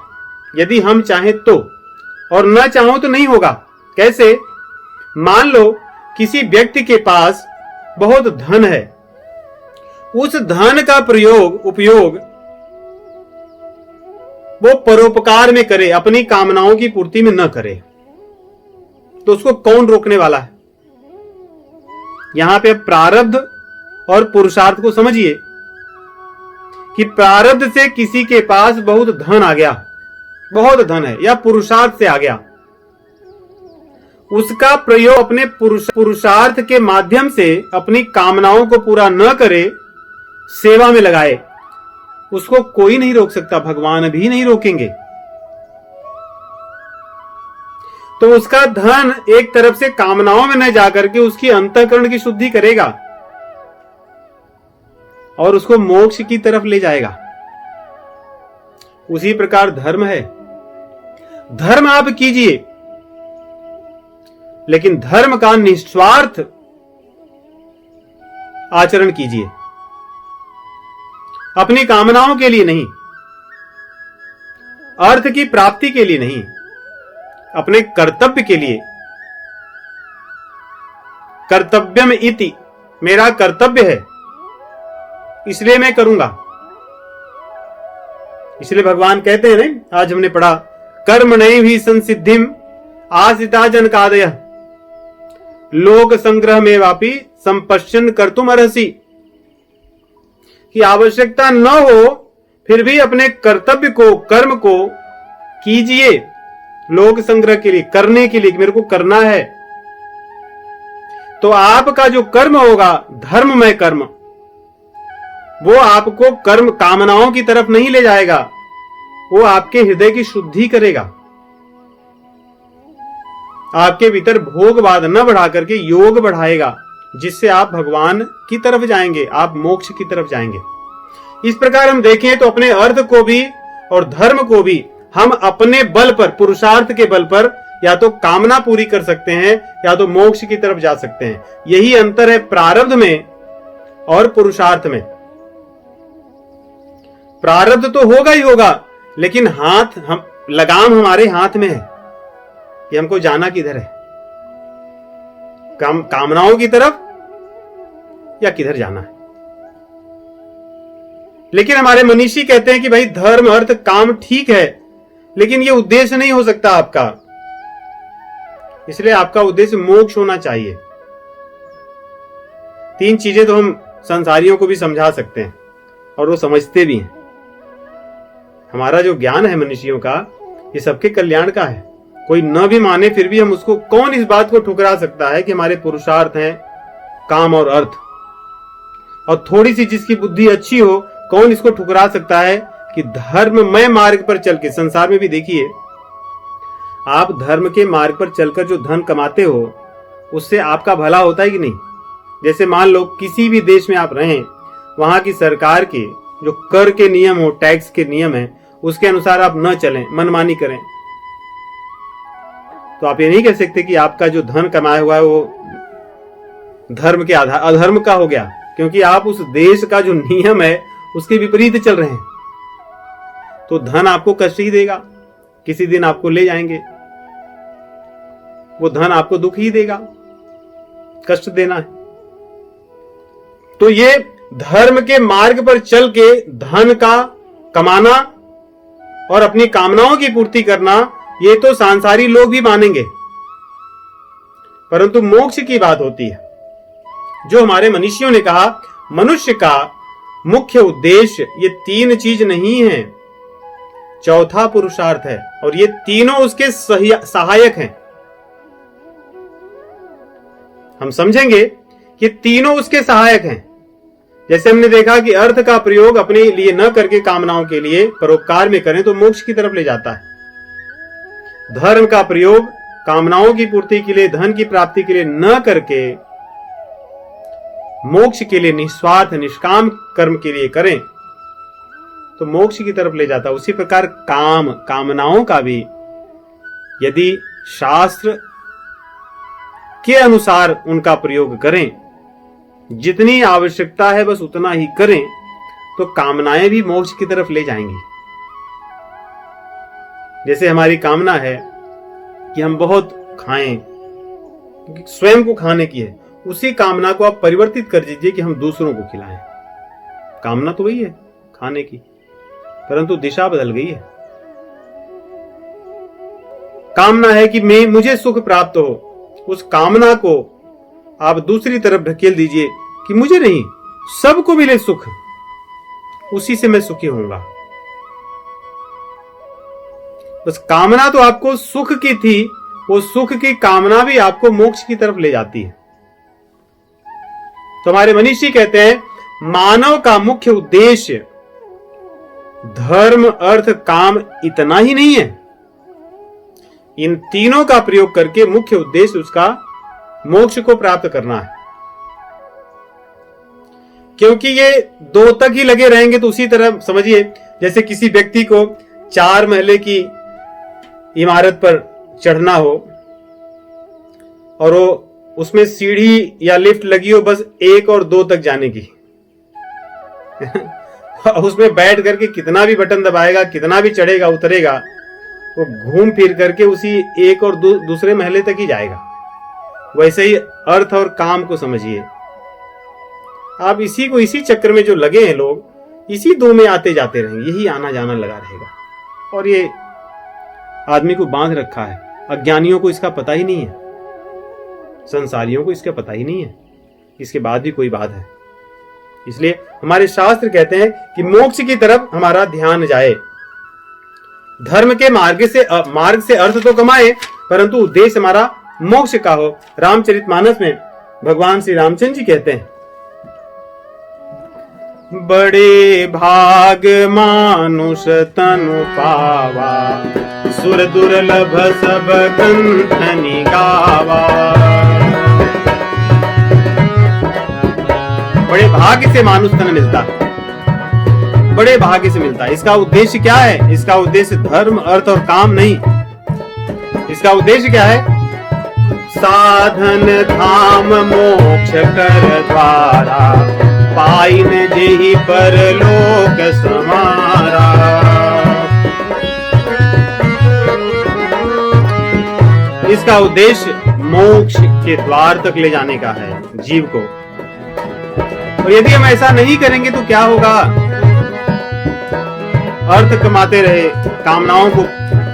यदि हम चाहें तो, और न चाहो तो नहीं होगा। कैसे? मान लो किसी व्यक्ति के पास बहुत धन है, उस धन का उपयोग वो परोपकार में करे, अपनी कामनाओं की पूर्ति में न करे, तो उसको कौन रोकने वाला है? यहां पे प्रारब्ध और पुरुषार्थ को समझिए कि प्रारब्ध से किसी के पास बहुत धन आ गया, बहुत धन है, या पुरुषार्थ से आ गया, उसका प्रयोग अपने पुरुषार्थ के माध्यम से अपनी कामनाओं को पूरा न करे, सेवा में लगाए, उसको कोई नहीं रोक सकता, भगवान भी नहीं रोकेंगे। तो उसका धन एक तरफ से कामनाओं में न जाकर के उसकी अंतःकरण की शुद्धि करेगा और उसको मोक्ष की तरफ ले जाएगा। उसी प्रकार धर्म है। धर्म आप कीजिए, लेकिन धर्म का निस्वार्थ आचरण कीजिए, अपनी कामनाओं के लिए नहीं, अर्थ की प्राप्ति के लिए नहीं, अपने कर्तव्य के लिए। कर्तव्यम इति, मेरा कर्तव्य है इसलिए मैं करूंगा। इसलिए भगवान कहते हैं ना, आज हमने पढ़ा, कर्म नहीं भी संसिद्धिम आसिता जनकादय लोक संग्रह में वापी संपश्यन कर्तुम अर्हसि, कि आवश्यकता न हो फिर भी अपने कर्तव्य को, कर्म को कीजिए, लोक संग्रह के लिए, करने के लिए, मेरे को करना है। तो आपका जो कर्म होगा धर्ममय कर्म, वो आपको कर्म कामनाओं की तरफ नहीं ले जाएगा, वो आपके हृदय की शुद्धि करेगा, आपके भीतर भोगवाद न बढ़ा करके योग बढ़ाएगा, जिससे आप भगवान की तरफ जाएंगे, आप मोक्ष की तरफ जाएंगे। इस प्रकार हम देखें तो अपने अर्थ को भी और धर्म को भी हम अपने बल पर, पुरुषार्थ के बल पर, या तो कामना पूरी कर सकते हैं या तो मोक्ष की तरफ जा सकते हैं। यही अंतर है प्रारब्ध में और पुरुषार्थ में। प्रारब्ध तो होगा ही होगा, लेकिन लगाम हमारे हाथ में है कि हमको जाना किधर है, कामनाओं की तरफ या किधर जाना है। लेकिन हमारे मनीषी कहते हैं कि भाई धर्म अर्थ काम ठीक है, लेकिन ये उद्देश्य नहीं हो सकता आपका, इसलिए आपका उद्देश्य मोक्ष होना चाहिए। 3 चीजें तो हम संसारियों को भी समझा सकते हैं और वो समझते भी हैं। हमारा जो ज्ञान है मनुष्यों का, ये सबके कल्याण का है। कोई न भी माने फिर भी हम उसको, कौन इस बात को ठुकरा सकता है कि हमारे पुरुषार्थ हैं काम और अर्थ, और थोड़ी सी जिसकी बुद्धि अच्छी हो, कौन इसको ठुकरा सकता है कि धर्ममय मार्ग पर चल के, संसार में भी देखिए आप धर्म के मार्ग पर चलकर जो धन कमाते हो उससे आपका भला होता है कि नहीं। जैसे मान लो किसी भी देश में आप रहें, वहां की सरकार के जो कर के नियम हो, टैक्स के नियम है, उसके अनुसार आप न चलें, मनमानी करें, तो आप ये नहीं कह सकते कि आपका जो धन कमाया हुआ है वो धर्म के आधार अधर्म का हो गया, क्योंकि आप उस देश का जो नियम है उसके विपरीत चल रहे हैं। तो धन आपको कष्ट ही देगा, किसी दिन आपको ले जाएंगे, वो धन आपको दुख ही देगा, कष्ट देना है। तो ये धर्म के मार्ग पर चल के धन का कमाना और अपनी कामनाओं की पूर्ति करना, ये तो सांसारी लोग भी मानेंगे, परंतु मोक्ष की बात होती है। जो हमारे मनीषियों ने कहा मनुष्य का मुख्य उद्देश्य ये 3 चीज नहीं है, चौथा पुरुषार्थ है, और ये तीनों उसके सहायक हैं। हम समझेंगे कि तीनों उसके सहायक हैं। जैसे हमने देखा कि अर्थ का प्रयोग अपने लिए न करके कामनाओं के लिए परोपकार में करें तो मोक्ष की तरफ ले जाता है। धर्म का प्रयोग कामनाओं की पूर्ति के लिए, धन की प्राप्ति के लिए न करके मोक्ष के लिए, निस्वार्थ निष्काम कर्म के लिए करें तो मोक्ष की तरफ ले जाता है। उसी प्रकार कामनाओं का भी यदि शास्त्र के अनुसार उनका प्रयोग करें, जितनी आवश्यकता है बस उतना ही करें, तो कामनाएं भी मोक्ष की तरफ ले जाएंगी। जैसे हमारी कामना है कि हम बहुत खाएं, क्योंकि स्वयं को खाने की है, उसी कामना को आप परिवर्तित कर दीजिए कि हम दूसरों को खिलाएं। कामना तो वही है खाने की, परंतु दिशा बदल गई है। कामना है कि मुझे सुख प्राप्त हो, उस कामना को आप दूसरी तरफ ढकेल दीजिए कि मुझे नहीं, सबको मिले सुख, उसी से मैं सुखी होऊंगा। बस कामना तो आपको सुख की थी, वो सुख की कामना भी आपको मोक्ष की तरफ ले जाती है। तो हमारे मनीषी कहते हैं मानव का मुख्य उद्देश्य धर्म अर्थ काम इतना ही नहीं है, इन तीनों का प्रयोग करके मुख्य उद्देश्य उसका मोक्ष को प्राप्त करना है। क्योंकि ये 2 तक ही लगे रहेंगे तो उसी तरह समझिए, जैसे किसी व्यक्ति को 4 महले की इमारत पर चढ़ना हो और वो उसमें सीढ़ी या लिफ्ट लगी हो बस 1 और 2 तक जाने की उसमें बैठ करके कितना भी बटन दबाएगा, कितना भी चढ़ेगा उतरेगा, वो घूम फिर करके उसी 1 और दूसरे महले तक ही जाएगा। वैसे ही अर्थ और काम को समझिए, आप इसी चक्कर में जो लगे हैं लोग, इसी 2 में आते जाते रहेंगे, यही आना जाना लगा रहेगा। और ये आदमी को बांध रखा है। अज्ञानियों को इसका पता ही नहीं है, संसारियों को इसका पता ही नहीं है, इसके बाद भी कोई बात है। इसलिए हमारे शास्त्र कहते हैं कि मोक्ष की तरफ हमारा ध्यान जाए। धर्म के मार्ग से अर्थ तो कमाए, परंतु उद्देश्य हमारा मोक्ष का हो। रामचरितमानस में भगवान श्री रामचंद्र जी कहते हैं, बड़े भाग मानुष तनु पावा, सुर दुर्लभ सब कंठनि गावा। बड़े भाग्य से मानुष तन मिलता है, बड़े भाग्य से मिलता है। इसका उद्देश्य क्या है? इसका उद्देश्य धर्म अर्थ और काम नहीं। इसका उद्देश्य क्या है? साधन धाम मोक्ष कर द्वारा, पाई न जेहि परलोक समारा। इसका उद्देश्य मोक्ष के द्वार तक ले जाने का है जीव को। और यदि हम ऐसा नहीं करेंगे तो क्या होगा? अर्थ कमाते रहे, कामनाओं को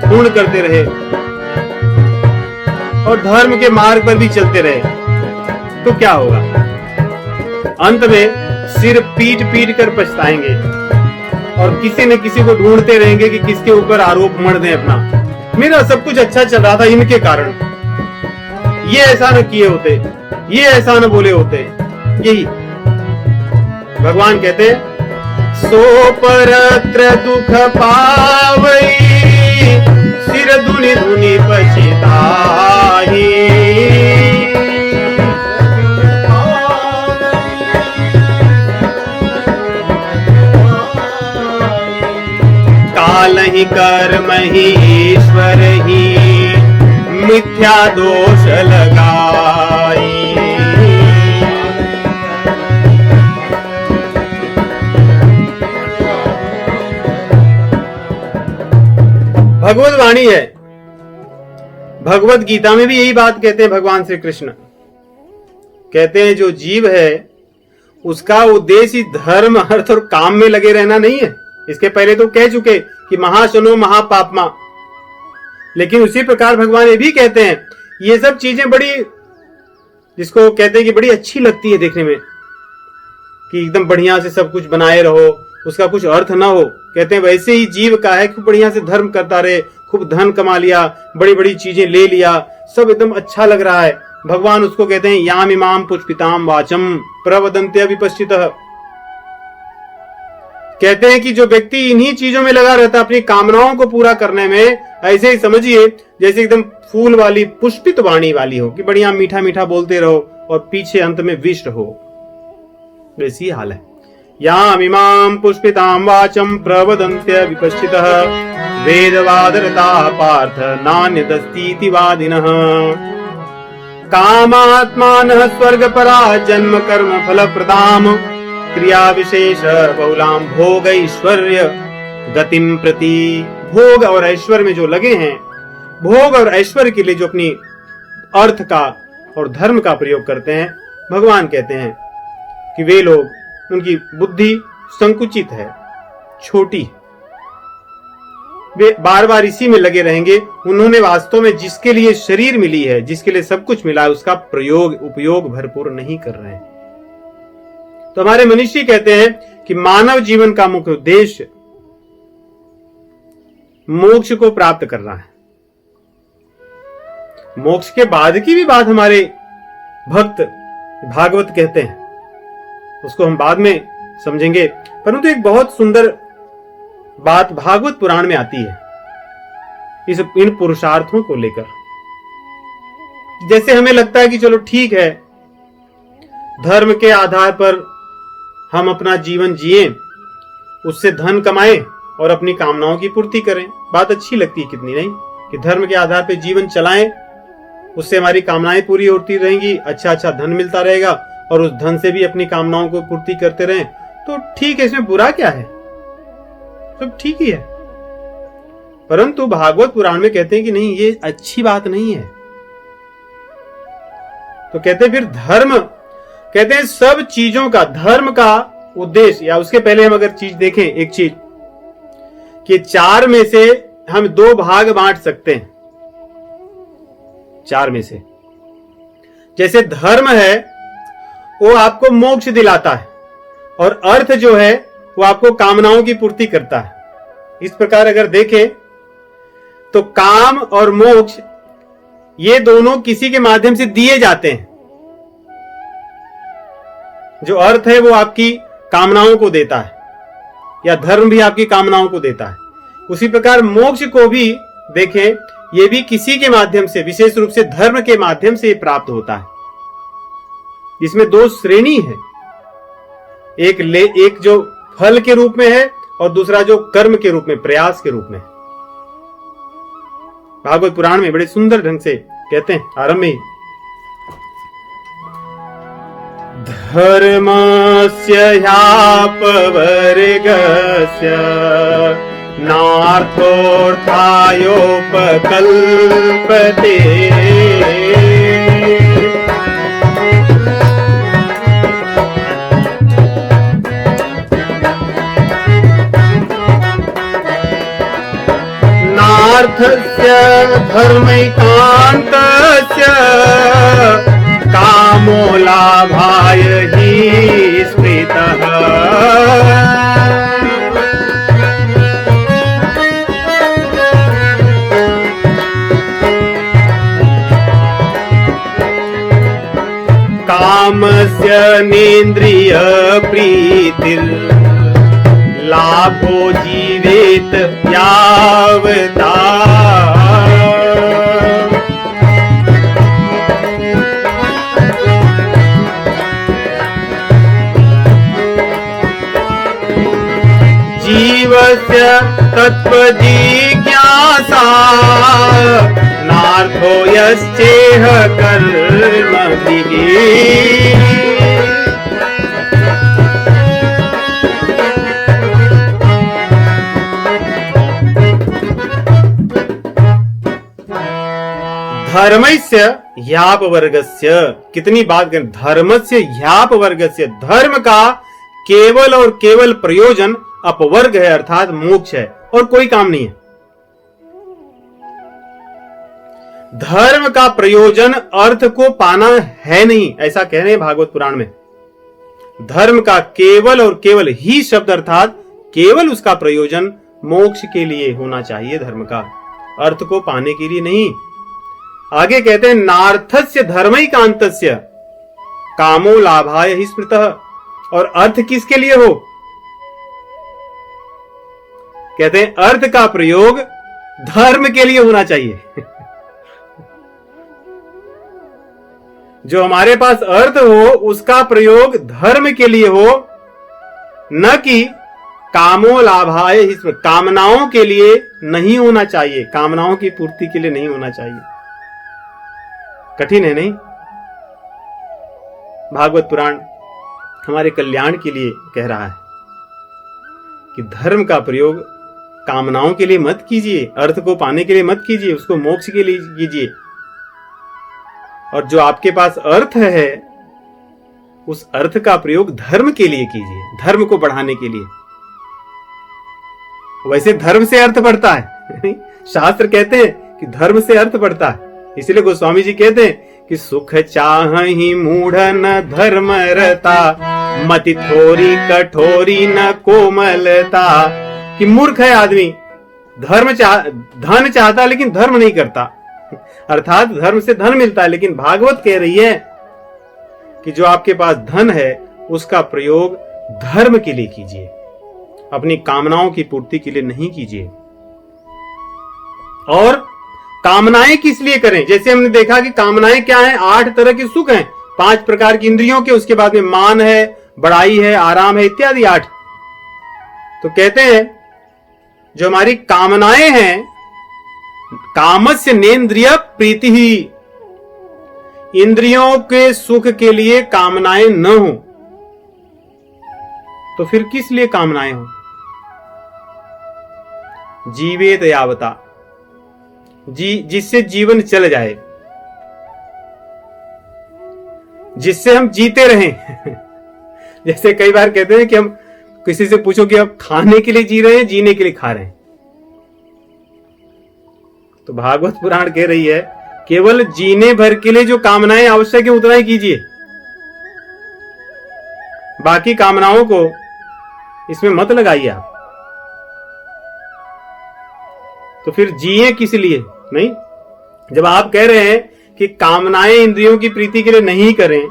पूर्ण करते रहे और धर्म के मार्ग पर भी चलते रहे तो क्या होगा? अंत में सिर पीट पीट कर पछताएंगे और किसी न किसी को ढूंढते रहेंगे कि किसके ऊपर आरोप मढ़ दें अपना। मेरा सब कुछ अच्छा चल रहा था इनके कारण, ये ऐसा न किए होते, ये ऐसा न बोले होते। यही भगवान कहते सो परत्र दुख पावई, सिर धुनि धुनि पछताहि। काल ही कर्म ही ईश्वर ही, मिथ्या दोष लगाई। भगवत वाणी है, भगवत गीता में भी यही बात कहते हैं भगवान श्री कृष्ण। कहते हैं जो जीव है उसका उद्देश्य धर्म अर्थ और काम में लगे रहना नहीं है। इसके पहले तो कह चुके कि महाशनो महापापमा, लेकिन उसी प्रकार भगवान ये भी कहते हैं ये सब चीजें बड़ी, जिसको कहते हैं कि बड़ी अच्छी लगती है देखने में, कि एकदम बढ़िया से सब कुछ बनाए रहो, उसका कुछ अर्थ ना हो। कहते हैं वैसे ही जीव का है कि बढ़िया से धर्म करता रहे, खूब धन कमा लिया, बड़ी बड़ी चीजें ले लिया, सब एकदम अच्छा लग रहा है। भगवान उसको कहते हैं याम इमाम पुष्पिताम वाचम प्रवदन्ते विपश्चितः। कहते हैं कि जो व्यक्ति इन्हीं चीजों में लगा रहता अपनी कामनाओं को पूरा करने में, ऐसे ही समझिए जैसे एकदम फूल वाली पुष्पित वाणी वाली हो, कि बढ़िया मीठा मीठा बोलते रहो और पीछे अंत में विष रहो, वैसी हाल है। याम इमाम पुष्पिताम वाचम प्रवदन्ते विपश्चितः, वेदवादरता पार्थ नान्यदस्तीति वादिनः। कामात्मानः स्वर्गपरा जन्म कर्म फलप्रदाम्, क्रिया विशेष बहुलाम भोग ऐश्वर्य गतिम प्रति। भोग और ऐश्वर्य में जो लगे हैं, भोग और ऐश्वर्य के लिए जो अपनी अर्थ का और धर्म का प्रयोग करते हैं, भगवान कहते हैं कि वे लोग, उनकी बुद्धि संकुचित है, छोटी, वे बार बार इसी में लगे रहेंगे। उन्होंने वास्तव में जिसके लिए शरीर मिली है, जिसके लिए सब कुछ मिला है, उसका प्रयोग उपयोग भरपूर नहीं कर रहे हैं। तो हमारे मनीषी कहते हैं कि मानव जीवन का मुख्य उद्देश्य मोक्ष को प्राप्त करना है। मोक्ष के बाद की भी बात हमारे भक्त भागवत कहते हैं, उसको हम बाद में समझेंगे, परंतु एक बहुत सुंदर बात भागवत पुराण में आती है इन पुरुषार्थों को लेकर। जैसे हमें लगता है कि चलो ठीक है, धर्म के आधार पर हम अपना जीवन जिए, उससे धन कमाएं और अपनी कामनाओं की पूर्ति करें, बात अच्छी लगती है कितनी नहीं, कि धर्म के आधार पर जीवन चलाएं, उससे हमारी कामनाएं पूरी होती रहेंगी, अच्छा अच्छा धन मिलता रहेगा और उस धन से भी अपनी कामनाओं को पूर्ति करते रहें, तो ठीक है, इसमें बुरा क्या है, सब ठीक ही है। परंतु भागवत पुराण में कहते हैं कि नहीं, ये अच्छी बात नहीं है। तो कहते हैं फिर धर्म, कहते हैं सब चीजों का धर्म का उद्देश्य, या उसके पहले हम अगर चीज देखें, एक चीज कि 4 में से हम 2 भाग बांट सकते हैं। 4 में से जैसे धर्म है वो आपको मोक्ष दिलाता है और अर्थ जो है वो आपको कामनाओं की पूर्ति करता है। इस प्रकार अगर देखें तो काम और मोक्ष ये दोनों किसी के माध्यम से दिए जाते हैं। जो अर्थ है वो आपकी कामनाओं को देता है, या धर्म भी आपकी कामनाओं को देता है। उसी प्रकार मोक्ष को भी देखें, ये भी किसी के माध्यम से, विशेष रूप से धर्म के माध्यम से प्राप्त होता है। इसमें 2 श्रेणी है, एक जो फल के रूप में है और दूसरा जो कर्म के रूप में, प्रयास के रूप में। भागवत पुराण में बड़े सुंदर ढंग से कहते हैं आरंभ में, धर्मस्य ह्यापवर्गस्य नार्थोऽर्थायोपकल्पते नार्थस्य धर्मैकान्तस्य कामो लाभाय हि स्मृतः कामस्य नेन्द्रिय प्रीतिर् लाभो जीवेत यावता जीवस्य तत्त्वजिज्ञासा नार्थो यश्चेह कर्मभिः धर्मस्य ह्यापवर्गस्य, कितनी बात करें, धर्मस्य ह्यापवर्गस्य, धर्म का केवल और केवल प्रयोजन अपवर्ग है अर्थात मोक्ष है और कोई काम नहीं है। धर्म का प्रयोजन अर्थ को पाना है नहीं, ऐसा कह रहे हैं भागवत पुराण में। धर्म का केवल और केवल ही शब्द अर्थात केवल उसका प्रयोजन मोक्ष के लिए होना चाहिए, धर्म का, अर्थ को पाने के लिए नहीं। आगे कहते हैं नार्थस्य धर्मैकान्तस्य कामो लाभाय हि स्मृतः, और अर्थ किसके लिए हो? कहते हैं अर्थ का प्रयोग धर्म के लिए होना चाहिए। जो हमारे पास अर्थ हो उसका प्रयोग धर्म के लिए हो, न कि कामो लाभाय हि स्मृतः, कामनाओं के लिए नहीं होना चाहिए, कामनाओं की पूर्ति के लिए नहीं होना चाहिए। कठिन है नहीं? भागवत पुराण हमारे कल्याण के लिए कह रहा है कि धर्म का प्रयोग कामनाओं के लिए मत कीजिए, अर्थ को पाने के लिए मत कीजिए, उसको मोक्ष के लिए कीजिए। और जो आपके पास अर्थ है उस अर्थ का प्रयोग धर्म के लिए कीजिए, धर्म को बढ़ाने के लिए। वैसे धर्म से अर्थ बढ़ता है, शास्त्र कहते हैं कि धर्म से अर्थ बढ़ता है। इसलिए गोस्वामी जी कहते हैं कि सुख चाहहि मूढ़ न धर्म रता, मति थोरी कठोरी न कोमलता। कि मूर्ख है आदमी, धन चाहता लेकिन धर्म नहीं करता, अर्थात धर्म से धन मिलता है, लेकिन भागवत कह रही है कि जो आपके पास धन है उसका प्रयोग धर्म के लिए कीजिए, अपनी कामनाओं की पूर्ति के लिए नहीं कीजिए। और कामनाएं किस लिए करें? जैसे हमने देखा कि कामनाएं क्या हैं, 8 तरह के सुख हैं, 5 प्रकार की इंद्रियों के, उसके बाद में मान है, बड़ाई है, आराम है, इत्यादि 8। तो कहते हैं जो हमारी कामनाएं हैं, कामस्य नेन्द्रिय प्रीति ही, इंद्रियों के सुख के लिए कामनाएं न हो तो फिर किस लिए कामनाएं हो? जीवेत यावता, जिससे जीवन चल जाए, जिससे हम जीते रहें। जैसे कई बार कहते हैं कि हम किसी से पूछो कि आप खाने के लिए जी रहे हैं, जीने के लिए खा रहे हैं, तो भागवत पुराण कह रही है केवल जीने भर के लिए जो कामनाएं आवश्यक है उतना ही कीजिए, बाकी कामनाओं को इसमें मत लगाइए आप। तो फिर जिए किस लिए? नहीं, जब आप कह रहे हैं कि कामनाएं इंद्रियों की प्रीति के लिए नहीं करें,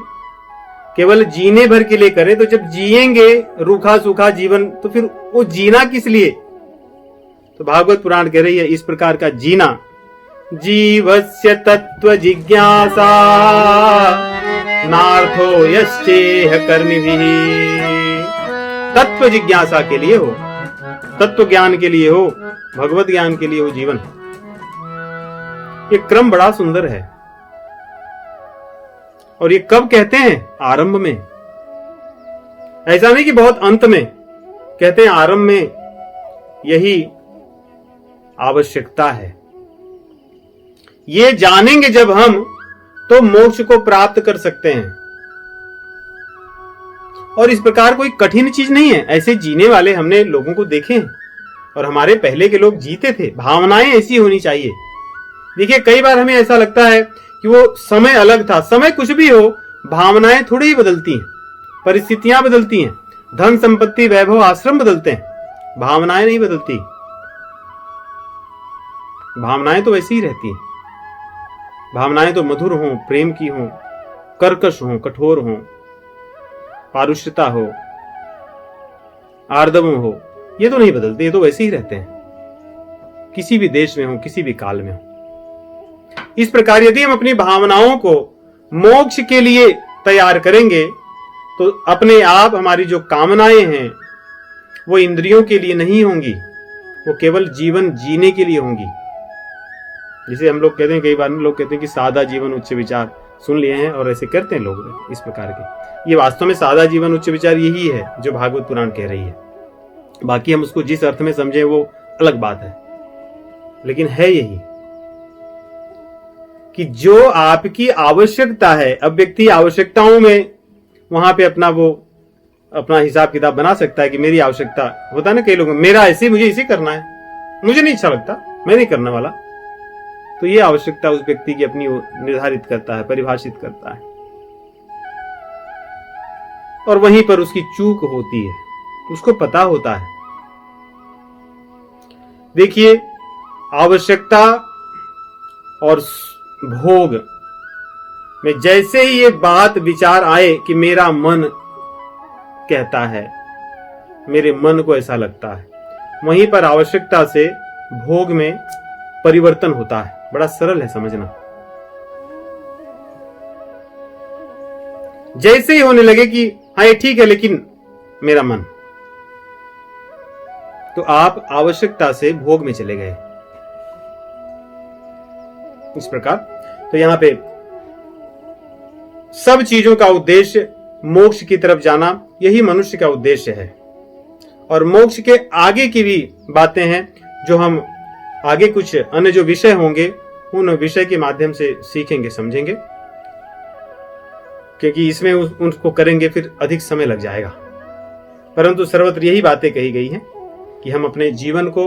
केवल जीने भर के लिए करें, तो जब जिएंगे रूखा सूखा जीवन तो फिर वो जीना किस लिए? तो भागवत पुराण कह रही है इस प्रकार का जीना, जीवस्य तत्व जिज्ञासा नार्थो यश्चेह कर्मिभिः, तत्व जिज्ञासा के लिए हो, तत्व ज्ञान के लिए हो, भगवत ज्ञान के लिए हो जीवन। ये क्रम बड़ा सुंदर है। और ये कब कहते हैं? आरंभ में, ऐसा नहीं कि बहुत अंत में, कहते हैं आरंभ में यही आवश्यकता है। ये जानेंगे जब हम, तो मोक्ष को प्राप्त कर सकते हैं। और इस प्रकार कोई कठिन चीज नहीं है, ऐसे जीने वाले हमने लोगों को देखे हैं और हमारे पहले के लोग जीते थे। भावनाएं ऐसी होनी चाहिए। देखिए, कई बार हमें ऐसा लगता है कि वो समय अलग था। समय कुछ भी हो, भावनाएं थोड़ी ही बदलती हैं, परिस्थितियां बदलती हैं, धन संपत्ति वैभव आश्रम बदलते हैं, भावनाएं नहीं बदलती। भावनाएं तो वैसी ही रहती हैं। भावनाएं तो मधुर हों, प्रेम की हों, कर्कश हों, कठोर हों, पारुष्यता हो, आर्दव हो, ये तो नहीं बदलते, ये तो वैसे ही रहते हैं, किसी भी देश में हो, किसी भी काल में हो। इस प्रकार यदि हम अपनी भावनाओं को मोक्ष के लिए तैयार करेंगे, तो अपने आप हमारी जो कामनाएं हैं वो इंद्रियों के लिए नहीं होंगी, वो केवल जीवन जीने के लिए होंगी। जिसे हम लोग कहते हैं, कई बार लोग कहते हैं कि सादा जीवन उच्च विचार, सुन लिए हैं और ऐसे करते हैं लोग इस प्रकार के। ये वास्तव में सादा जीवन उच्च विचार यही है जो भागवत पुराण कह रही है। बाकी हम उसको जिस अर्थ में समझे वो अलग बात है, लेकिन है यही कि जो आपकी आवश्यकता है, अब व्यक्ति आवश्यकताओं में वहां पे अपना हिसाब किताब बना सकता है कि मेरी आवश्यकता होता है ना, कई लोग मेरा ऐसे, मुझे इसे करना है, मुझे नहीं अच्छा लगता, मैं नहीं करने वाला। तो ये आवश्यकता उस व्यक्ति की अपनी निर्धारित करता है, परिभाषित करता है, और वहीं पर उसकी चूक होती है, उसको पता होता है। देखिए, आवश्यकता और भोग में जैसे ही ये बात विचार आए कि मेरा मन कहता है, मेरे मन को ऐसा लगता है, वहीं पर आवश्यकता से भोग में परिवर्तन होता है। बड़ा सरल है समझना। जैसे ही होने लगे कि हाँ ये ठीक है, लेकिन मेरा मन, तो आप आवश्यकता से भोग में चले गए। इस प्रकार तो यहां पे सब चीजों का उद्देश्य मोक्ष की तरफ जाना, यही मनुष्य का उद्देश्य है। और मोक्ष के आगे की भी बातें हैं जो हम आगे कुछ अन्य जो विषय होंगे उन विषय के माध्यम से सीखेंगे, समझेंगे, क्योंकि इसमें उनको करेंगे फिर अधिक समय लग जाएगा। परंतु सर्वत्र यही बातें कही गई हैं कि हम अपने जीवन को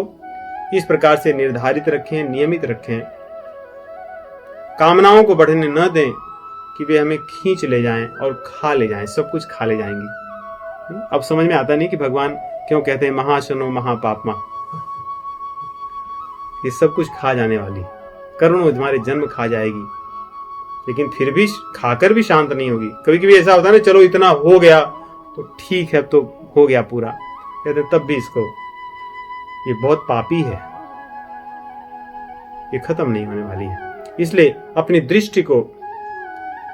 इस प्रकार से निर्धारित रखें, नियमित रखें, कामनाओं को बढ़ने न दें कि वे हमें खींच ले जाएं और खा ले जाएं, सब कुछ खा ले जाएंगी। अब समझ में आता नहीं कि भगवान क्यों कहते हैं महाशनो महापापमा। ये सब कुछ खा जाने वाली, करोड़ों तुम्हारे जन्म खा जाएगी, लेकिन फिर भी खाकर भी शांत नहीं होगी। कभी कभी ऐसा होता है ना, चलो इतना हो गया तो ठीक है, अब तो हो गया पूरा, कहते तब भी इसको, ये बहुत पापी है, ये खत्म नहीं होने वाली है। इसलिए अपनी दृष्टि को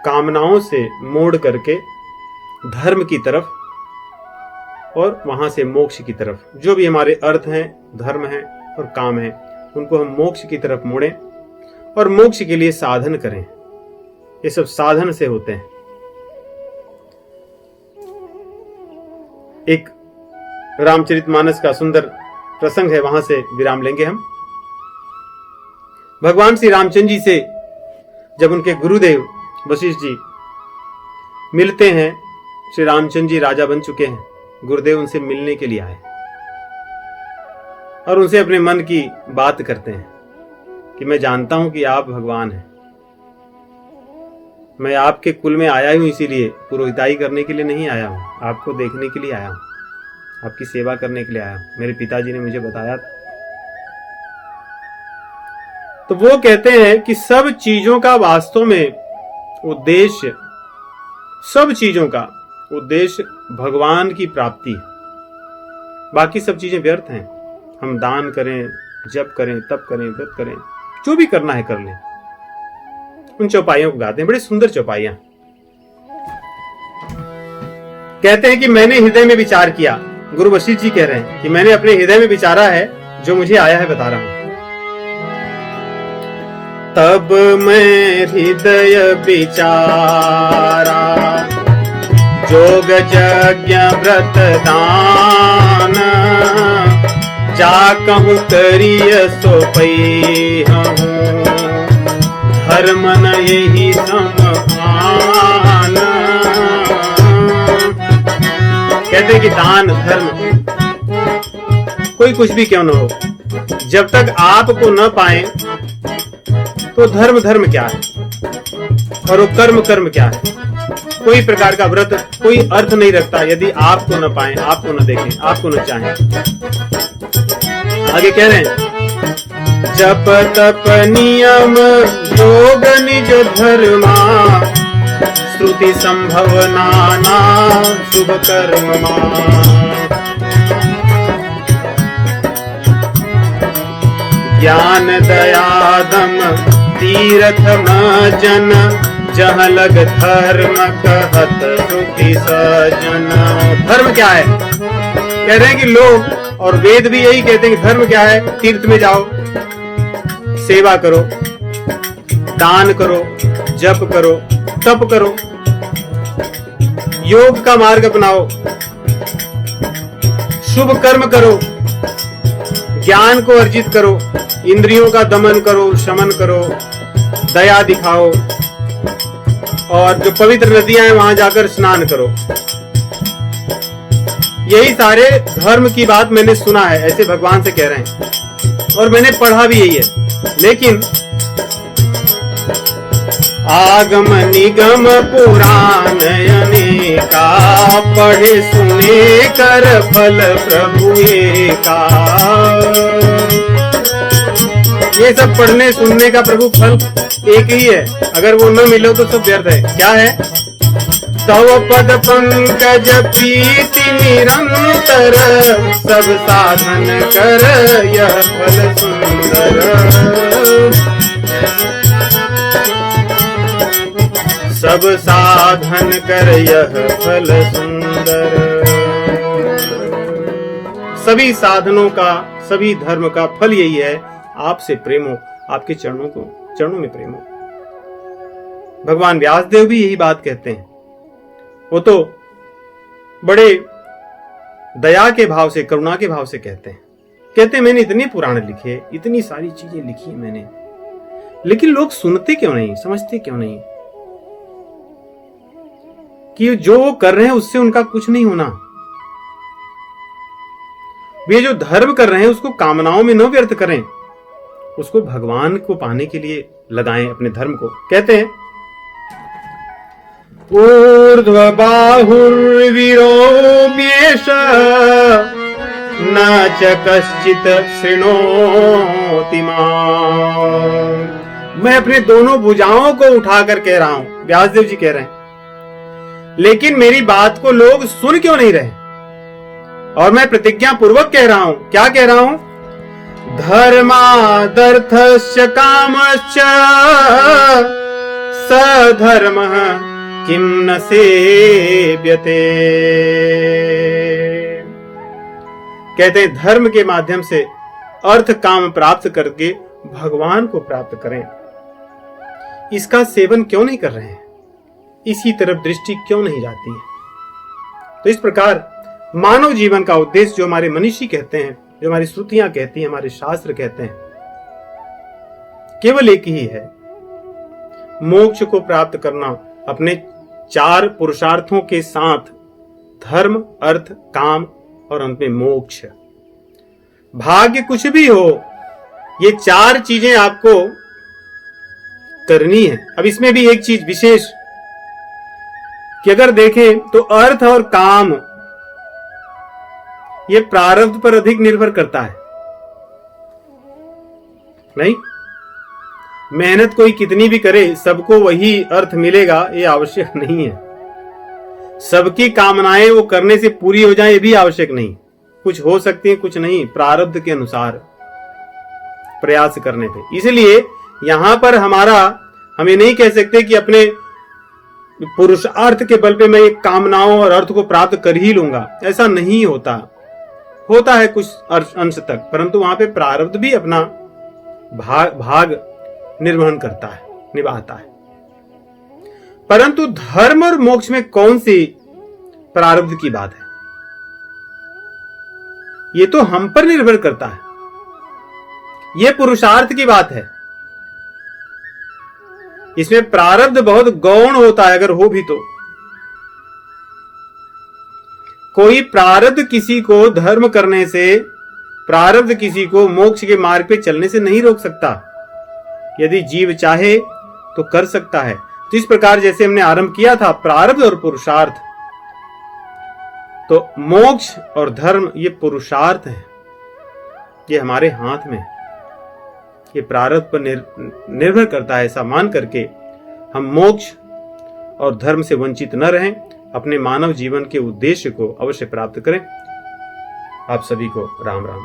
कामनाओं से मोड़ करके धर्म की तरफ और वहां से मोक्ष की तरफ, जो भी हमारे अर्थ हैं, धर्म हैं और काम हैं, उनको हम मोक्ष की तरफ मोड़ें और मोक्ष के लिए साधन करें। ये सब साधन से होते हैं। एक रामचरितमानस का सुंदर प्रसंग है, वहां से विराम लेंगे हम। भगवान श्री रामचंद्र जी से जब उनके गुरुदेव वशिष्ठ जी मिलते हैं, श्री रामचंद्र जी राजा बन चुके हैं, गुरुदेव उनसे मिलने के लिए आए और उनसे अपने मन की बात करते हैं कि मैं जानता हूं कि आप भगवान हैं, मैं आपके कुल में आया हूं, इसीलिए पुरोहिताई करने के लिए नहीं आया हूं, आपको देखने के लिए आया हूं, आपकी सेवा करने के लिए आया हूं, मेरे पिताजी ने मुझे बताया। तो वो कहते हैं कि सब चीजों का वास्तव में उद्देश्य, सब चीजों का उद्देश्य भगवान की प्राप्ति है। बाकी सब चीजें व्यर्थ हैं। हम दान करें, जप करें, तप करें, व्रत करें, जो भी करना है कर लें। उन चौपाइयों को गाते हैं, बड़ी सुंदर चौपाइयां। कहते हैं कि मैंने हृदय में विचार किया, गुरु वशिष्ठ जी कह रहे हैं कि मैंने अपने हृदय में विचारा है, जो मुझे आया है बता रहा हूं। तब मैं हृदय विचारा जोग यज्ञ व्रत दान, जा कहूँ करिय सो पैहूँ, धर्म न यही समान। कहते हैं कि दान धर्म कोई कुछ भी क्यों न हो, जब तक आपको न पाए तो धर्म धर्म क्या है और वो कर्म कर्म क्या है। कोई प्रकार का व्रत कोई अर्थ नहीं रखता यदि आपको न पाए, आपको न देखें, आपको न चाहें। आगे कह रहे हैं, जप तप नियम योग निज धर्मा, श्रुति संभव नाना शुभ कर्मा। ज्ञान दयादम तीर्थ न जन, जहाँ लग धर्म कहत श्रुति सजन। धर्म क्या है? कह रहे हैं कि लोग और वेद भी यही कहते हैं कि धर्म क्या है? तीर्थ में जाओ, सेवा करो, दान करो, जप करो, तप करो, योग का मार्ग अपनाओ, शुभ कर्म करो, ज्ञान को अर्जित करो, इंद्रियों का दमन करो, शमन करो, दया दिखाओ, और जो पवित्र नदियां हैं वहां जाकर स्नान करो। यही सारे धर्म की बात मैंने सुना है, ऐसे भगवान से कह रहे हैं, और मैंने पढ़ा भी यही है। लेकिन आगम निगम पुराण अनेका, पढ़े सुने कर फल प्रभु एका। ये सब पढ़ने सुनने का प्रभु फल एक ही है, अगर वो न मिले तो सब व्यर्थ है। क्या है? तव पद पंकज प्रीति निरंतर, सब साधन कर यह फल सुंदर। सब साधन कर यह फल सुंदर। सभी साधनों का, सभी धर्म का फल यही है, आपसे प्रेम हो, आपके चरणों में प्रेम हो। भगवान व्यासदेव भी यही बात कहते हैं। वो तो बड़े दया के भाव से, करुणा के भाव से कहते हैं मैंने इतने पुराण लिखे, इतनी सारी चीजें लिखी मैंने, लेकिन लोग सुनते क्यों नहीं, समझते क्यों नहीं कि जो वो कर रहे हैं उससे उनका कुछ नहीं होना। वे जो धर्म कर रहे हैं उसको कामनाओं में न व्यर्थ करें, उसको भगवान को पाने के लिए लगाएं अपने धर्म को। कहते हैं, ऊर्ध्व बाहुर्विरोम्येष, न च कश्चित् शृणोति माम्। मैं अपने दोनों भुजाओं को उठाकर कह रहा हूं, व्यासदेव जी कह रहे हैं, लेकिन मेरी बात को लोग सुन क्यों नहीं रहे? और मैं प्रतिज्ञा पूर्वक कह रहा हूं, क्या कह रहा हूं? धर्मादर्थस्य कामश्च सधर्मः किम न सेव्यते। कहते हैं धर्म के माध्यम से अर्थ काम प्राप्त करके भगवान को प्राप्त करें, इसका सेवन क्यों नहीं कर रहे हैं? इसी तरफ दृष्टि क्यों नहीं जाती है? तो इस प्रकार मानव जीवन का उद्देश्य, जो हमारे मनीषी कहते हैं, जो हमारी श्रुतियां कहती हैं, हमारे शास्त्र कहते हैं, केवल एक ही है, मोक्ष को प्राप्त करना अपने 4 पुरुषार्थों के साथ, धर्म, अर्थ, काम और अंत में मोक्ष। भाग्य कुछ भी हो, ये 4 चीजें आपको करनी है। अब इसमें भी एक चीज विशेष कि अगर देखें तो अर्थ और काम ये प्रारब्ध पर अधिक निर्भर करता है। नहीं, मेहनत कोई कितनी भी करे सबको वही अर्थ मिलेगा ये आवश्यक नहीं है। सबकी कामनाएं वो करने से पूरी हो जाए ये भी आवश्यक नहीं। कुछ हो सकती है, कुछ नहीं, प्रारब्ध के अनुसार प्रयास करने पे। इसलिए यहां पर हमें नहीं कह सकते कि अपने पुरुषार्थ के बल पे मैं एक कामनाओं और अर्थ को प्राप्त कर ही लूंगा, ऐसा नहीं होता। होता है कुछ अंश तक, परंतु वहां पे प्रारब्ध भी अपना भाग निर्वहन करता है, निभाता है। परंतु धर्म और मोक्ष में कौन सी प्रारब्ध की बात है। ये तो हम पर निर्भर करता है, ये पुरुषार्थ की बात है। इसमें प्रारब्ध बहुत गौण होता है, अगर हो भी तो। कोई प्रारब्ध किसी को धर्म करने से, प्रारब्ध किसी को मोक्ष के मार्ग पे चलने से नहीं रोक सकता। यदि जीव चाहे तो कर सकता है। तो इस प्रकार जैसे हमने आरंभ किया था, प्रारब्ध और पुरुषार्थ, तो मोक्ष और धर्म ये पुरुषार्थ है, ये हमारे हाथ में, ये प्रारब्ध पर निर्भर करता है। ऐसा मान करके हम मोक्ष और धर्म से वंचित न रहें, अपने मानव जीवन के उद्देश्य को अवश्य प्राप्त करें। आप सभी को राम राम।